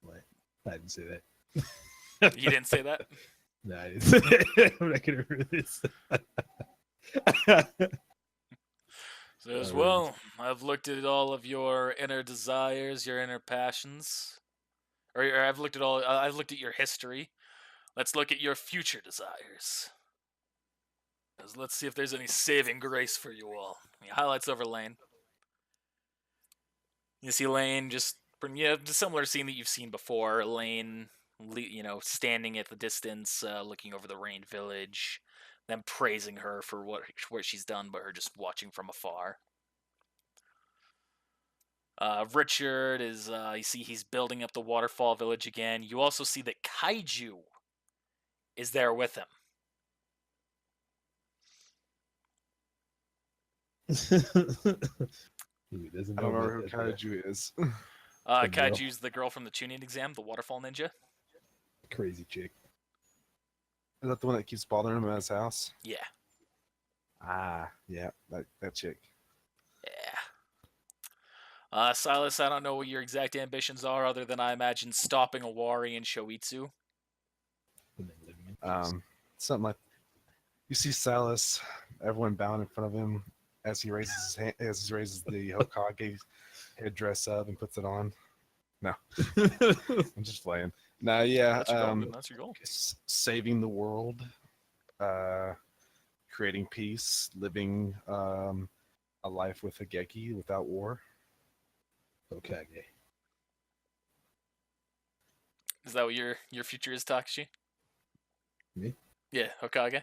What? I didn't say that. You didn't say that? No, I didn't say that. I'm not gonna remember this. Says, Alright. "Well, I've looked at all of your inner desires, your inner passions, or I've looked at I've looked at your history. Let's look at your future desires. Let's see if there's any saving grace for you all." He highlights over Lane. You see Lane just, yeah, the similar scene that you've seen before. Lane, standing at the distance, looking over the Rain Village, them praising her for what she's done, but her just watching from afar. Richard is, you see he's building up the waterfall village again. You also see that Kaiju is there with him. Who doesn't I know don't remember about who that, Kaiju is. The girl. Kaiju's the girl from the tuning exam, the waterfall ninja. crazy chick. Is that the one that keeps bothering him at his house? Yeah. Ah, yeah, that chick. Yeah. Silas, I don't know what your exact ambitions are, other than I imagine stopping Awari and Shoitsu. And then living in peace. Something like you see Silas, everyone bowing in front of him as he raises his hand, as he raises the Hokage headdress up and puts it on. No, I'm just playing. No, yeah, That's your goal. man. That's your goal. saving the world, creating peace, living a life with a Geki without war. Hokage. Is that what your future is, Takashi? Me? Yeah, Hokage.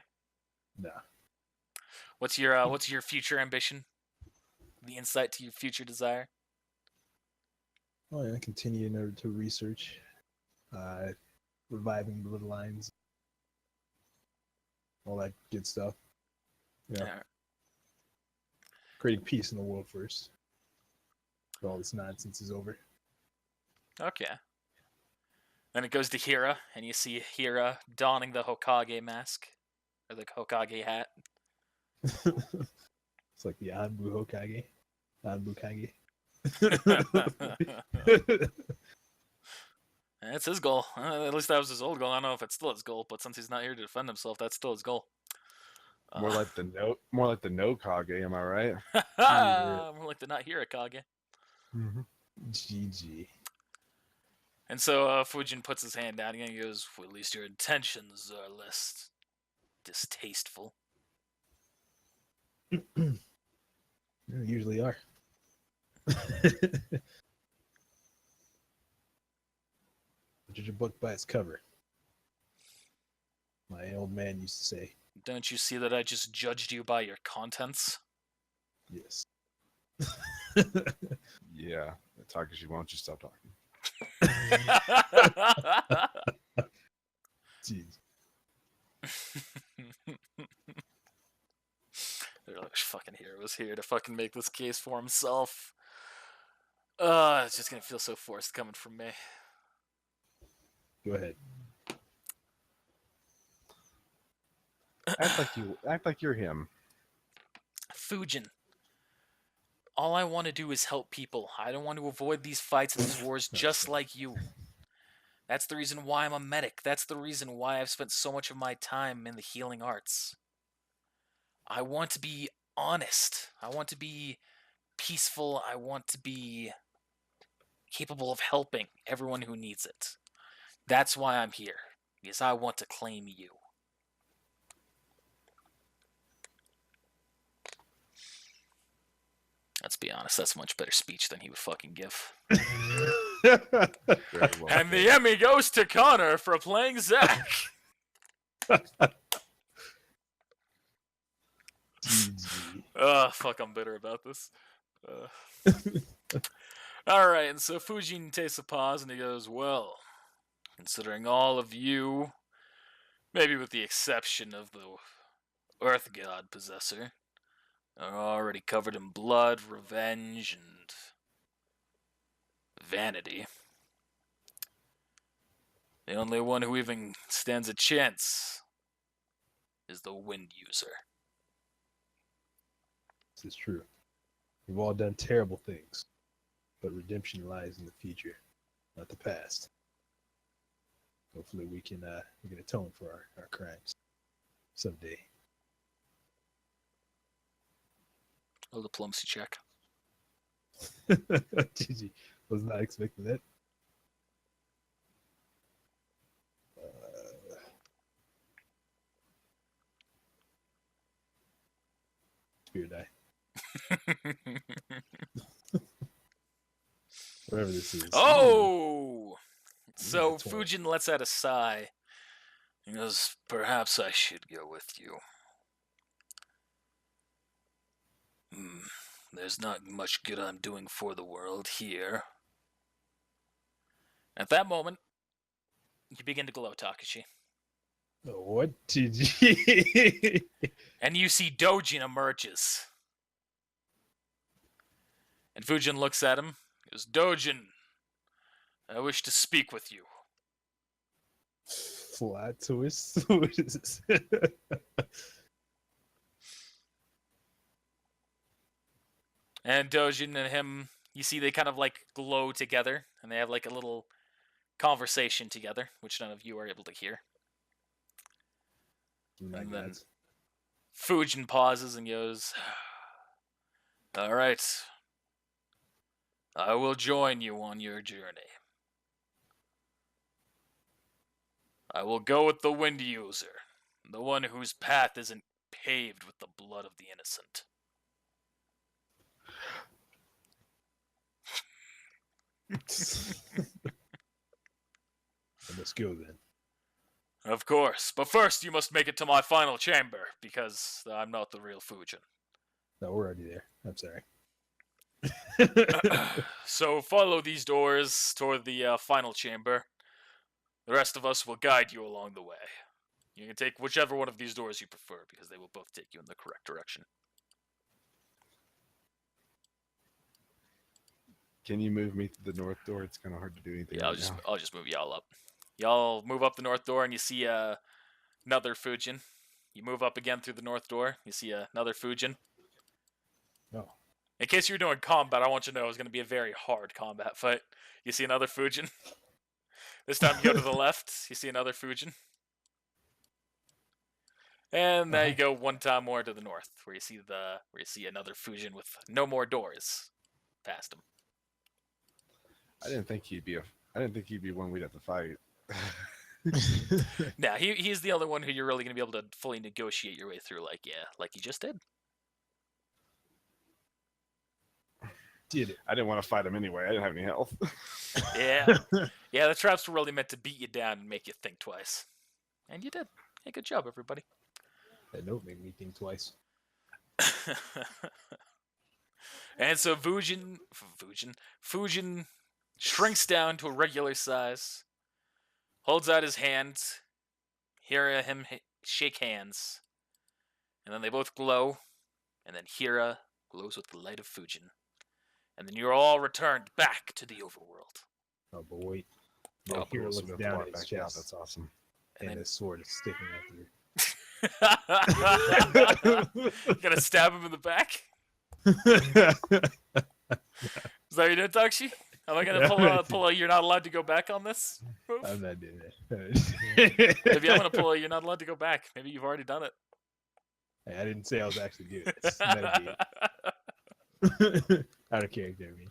Nah. What's your future ambition? The insight to your future desire? Oh yeah, continue to research, reviving bloodlines, all that good stuff. Yeah, Alright. creating peace in the world first. All this nonsense is over. Okay. Then it goes to Hira, and you see Hira donning the Hokage mask, or the Hokage hat. It's like the Anbu Hokage. Anbu Kage. That's his goal. At least that was his old goal. I don't know if it's still his goal, but since he's not here to defend himself, that's still his goal. More like the no Kage. Am I right? More like the not Hirakage. Mm-hmm. GG. And so Fujin puts his hand down again and goes, "Well, at least your intentions are less distasteful." They usually are. Judge a book by its cover. My old man used to say. Don't you see that I just judged you by your contents? Yes. Yeah, Takashi, why don't you stop talking? Jeez. Fucking hero was here to fucking make this case for himself. It's just gonna feel so forced coming from me. Go ahead. Act like you're him. Fujin. All I want to do is help people. I don't want to avoid these fights and these wars just like you. That's the reason why I'm a medic. That's the reason why I've spent so much of my time in the healing arts. I want to be honest. I want to be peaceful. I want to be capable of helping everyone who needs it. That's why I'm here, because I want to claim you. Let's be honest, that's a much better speech than he would fucking give. Very well And the said. Emmy goes to Connor for playing Zach. GG. Fuck, I'm bitter about this. Alright, and so Fujin takes a pause and he goes, well, considering all of you, maybe with the exception of the Earth God Possessor, are already covered in blood, revenge, and vanity. The only one who even stands a chance is the Wind User. This is true. We've all done terrible things, but redemption lies in the future, not the past. Hopefully we can atone for our crimes someday. A diplomacy check. GG. Was not expecting that. Spirit die. Whatever this is. Oh! So That's Fujin lets out a sigh. He goes, perhaps I should go with you. There's not much good I'm doing for the world here. At that moment, you begin to glow, Takashi. What did you? And you see Dojin emerges. And Fujin looks at him. He goes, Dojin, I wish to speak with you. Flat twist? What is this? And Dojin and him, you see they kind of like glow together. And they have like a little conversation together, which none of you are able to hear. My And then God. Fujin pauses and goes, all right. I will join you on your journey. I will go with the Wind User, the one whose path isn't paved with the blood of the innocent. Let's go then. Of course, but first you must make it to my final chamber, because I'm not the real Fujin. No, we're already there. I'm sorry. So follow these doors toward the final chamber. The rest of us will guide you along the way. You can take whichever one of these doors you prefer, because they will both take you in the correct direction. Can you move me to the north door? It's kind of hard to do anything. Yeah, right now. I'll just move y'all up. Y'all move up the north door, and you see another Fujin. You move up again through the north door. You see another Fujin. Oh. In case you're doing combat, I want you to know it's going to be a very hard combat fight. You see another Fujin. This time you go to the left. You see another Fujin. And now you go one time more to the north, where you see another Fujin with no more doors past him. I didn't think he'd be one we'd have to fight. Now he's the only one who you're really going to be able to fully negotiate your way through, like you just did. Did it. I didn't want to fight him anyway. I didn't have any health. Yeah, yeah. The traps were really meant to beat you down and make you think twice, and you did. Hey, good job, everybody. That note made me think twice. And so Fujin shrinks down to a regular size, holds out his hand, hear him shake hands, and then they both glow, and then Hira glows with the light of Fujin. And then you're all returned back to the overworld. Oh, but wait. Oh, Hero cool, so looks we have to down walk at his back out. chest, That's awesome. and his sword is sticking out through. Gonna stab him in the back? Is that what you're doing, Takshi? Am I gonna pull a you're not allowed to go back on this move? I'm not doing Maybe I'm that. gonna pull a you're not allowed to go back. Maybe you've already done it. Hey, I didn't say I was actually doing this. Meditate. Out of character, I mean.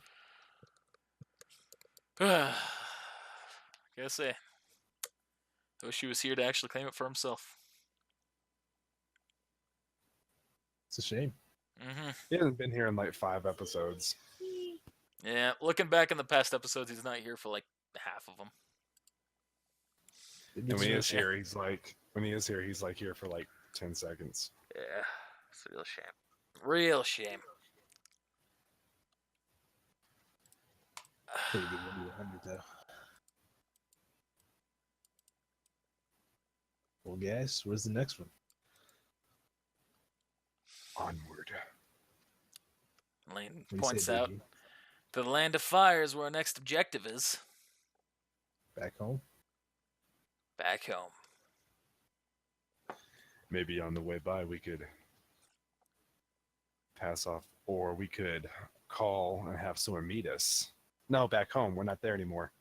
Gotta say, I wish he was here to actually claim it for himself. It's a shame. He hasn't been here in like 5 episodes. Yeah, looking back in the past episodes, he's not here for like half of them. And when he is here, he's like here for like 10 seconds. Yeah, it's a real shame. Real shame. Pretty good 100 though. Well, guys, where's the next one? Onward. Lane What do you points say, out Biggie? the land of fire is where our next objective is. Back home? Back home. Maybe on the way by we could pass off, or we could call and have someone meet us. No, back home. We're not there anymore.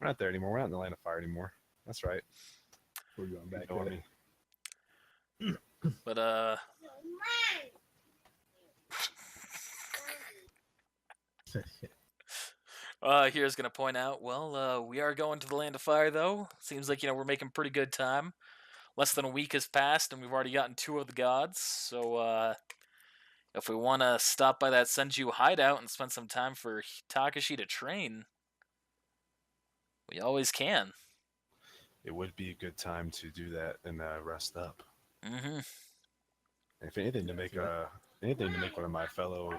We're not there anymore. We're not in the land of fire anymore. That's right. We're going back You know there. But here's gonna point out, well, we are going to the land of fire though. Seems like, we're making pretty good time. Less than a week has passed and we've already gotten 2 of the gods. So if we want to stop by that Senju hideout and spend some time for Takashi to train, we always can. It would be a good time to do that and rest up. Mm-hmm. If anything, to make one of my fellow,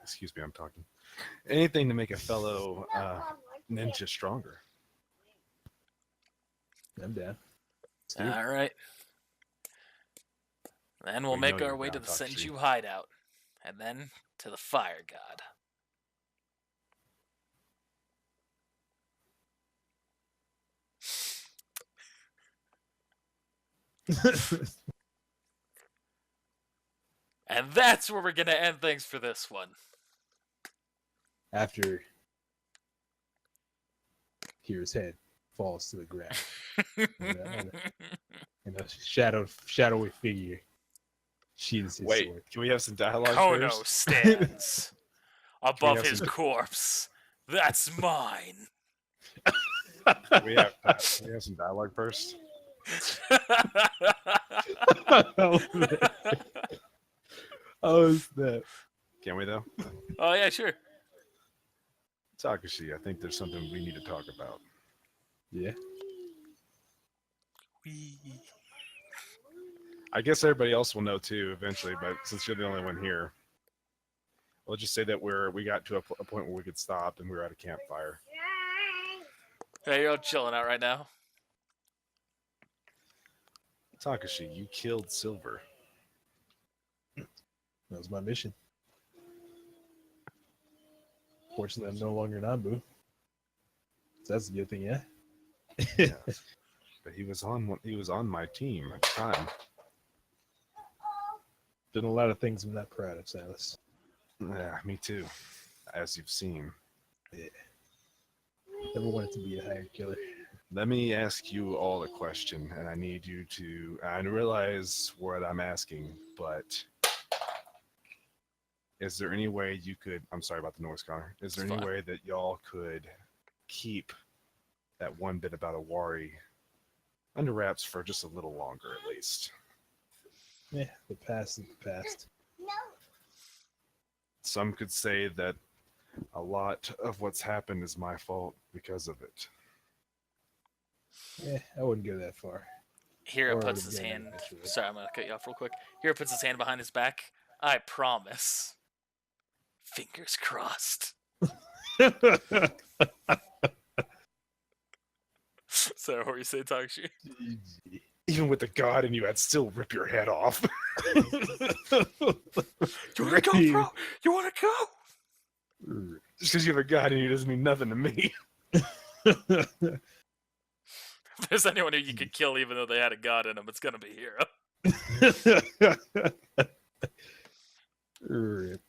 excuse me, I'm talking. Anything to make a fellow ninja stronger. I'm down. All right. Then we'll We make know our you're way to down, the Takashi. Senju hideout, and then to the fire god. And that's where we're gonna end things for this one. After Kira's head falls to the ground, and a shadowy figure sheathes his Wait, sword. can we have some dialogue Kono first? stands above have his some- corpse. That's mine. Can we have some dialogue first? Oh, snap. Can we though? Oh yeah, sure. Takashi, I think there's something we need to talk about. Yeah. I guess everybody else will know too eventually, but since you're the only one here, we'll just say that we got to a point where we could stop and we were at a campfire. Hey, you're all chilling out right now. Takashi, you killed Silver. That was my mission. Fortunately, I'm no longer an Anbu. So that's a good thing, yeah? Yeah. But he was on my team at the time. Done a lot of things I'm not proud of, Silas. Yeah, me too. As you've seen. Yeah. Never wanted to be a hired killer. Let me ask you all a question, and I need you to. I realize what I'm asking, but is there any way you could? I'm sorry about the noise, Connor. Is there It's any fine. way that y'all could keep that one bit about Awari under wraps for just a little longer, at least? Yeah, the past is the past. Some could say that a lot of what's happened is my fault because of it. Yeah, I wouldn't go that far. Hiro Or puts his again, hand. actually. Sorry, I'm gonna cut you off real quick. Hiro puts his hand behind his back. I promise. Fingers crossed. So, what were you saying, Takashi? Even with the god in you, I'd still rip your head off. You wanna go, bro? You wanna go? Just because you have a god in you doesn't mean nothing to me. If there's anyone who you could kill even though they had a god in them, it's gonna be Hiro. Rip.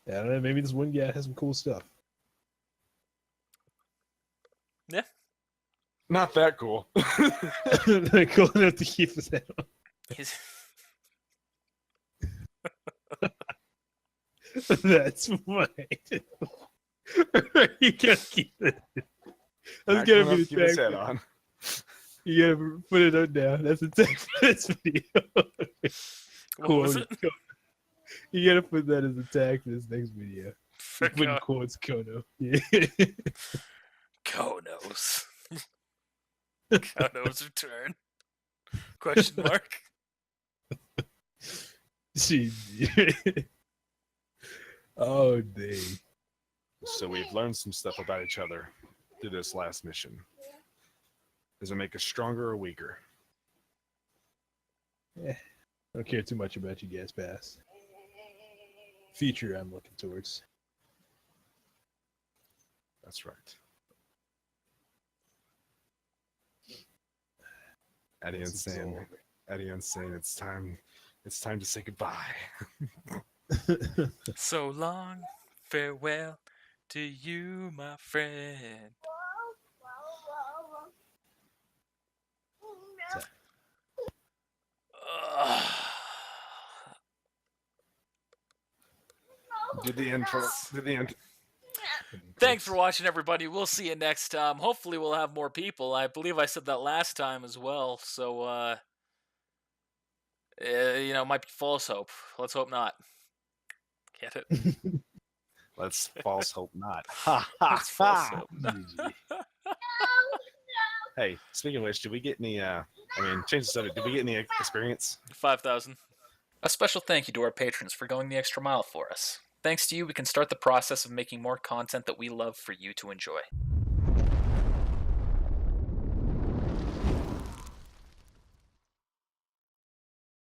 I don't know. Maybe this one guy has some cool stuff. Yeah. Not that cool. They're cool enough to keep his head on. He's... That's funny. You gotta keep it. That's Not gotta cool be enough to keep his the head tag. on. You gotta put it on down. That's the tag for this video. What was it? Kono. You gotta put that as a tag for this next video. For Put in Ko- quotes Kono. Yeah. Konos. Kono's return. Question mark. Jeez. Oh, dang. So we've learned some stuff about each other through this last mission. Does it make us stronger or weaker? I don't care too much about you guys past. Future I'm looking towards. That's right. Eddie's saying it's time to say goodbye. So long, farewell to you, my friend. Do the intro. Do the intro. Thanks for watching, everybody. We'll see you next time. Hopefully, we'll have more people. I believe I said that last time as well. So, it might be false hope. Let's hope not. Get it? Let's false hope not. Ha Let's false ha hope not. Hey, speaking of which, did we get any? Change the subject. Did we get any experience? 5,000. A special thank you to our patrons for going the extra mile for us. Thanks to you, we can start the process of making more content that we love for you to enjoy.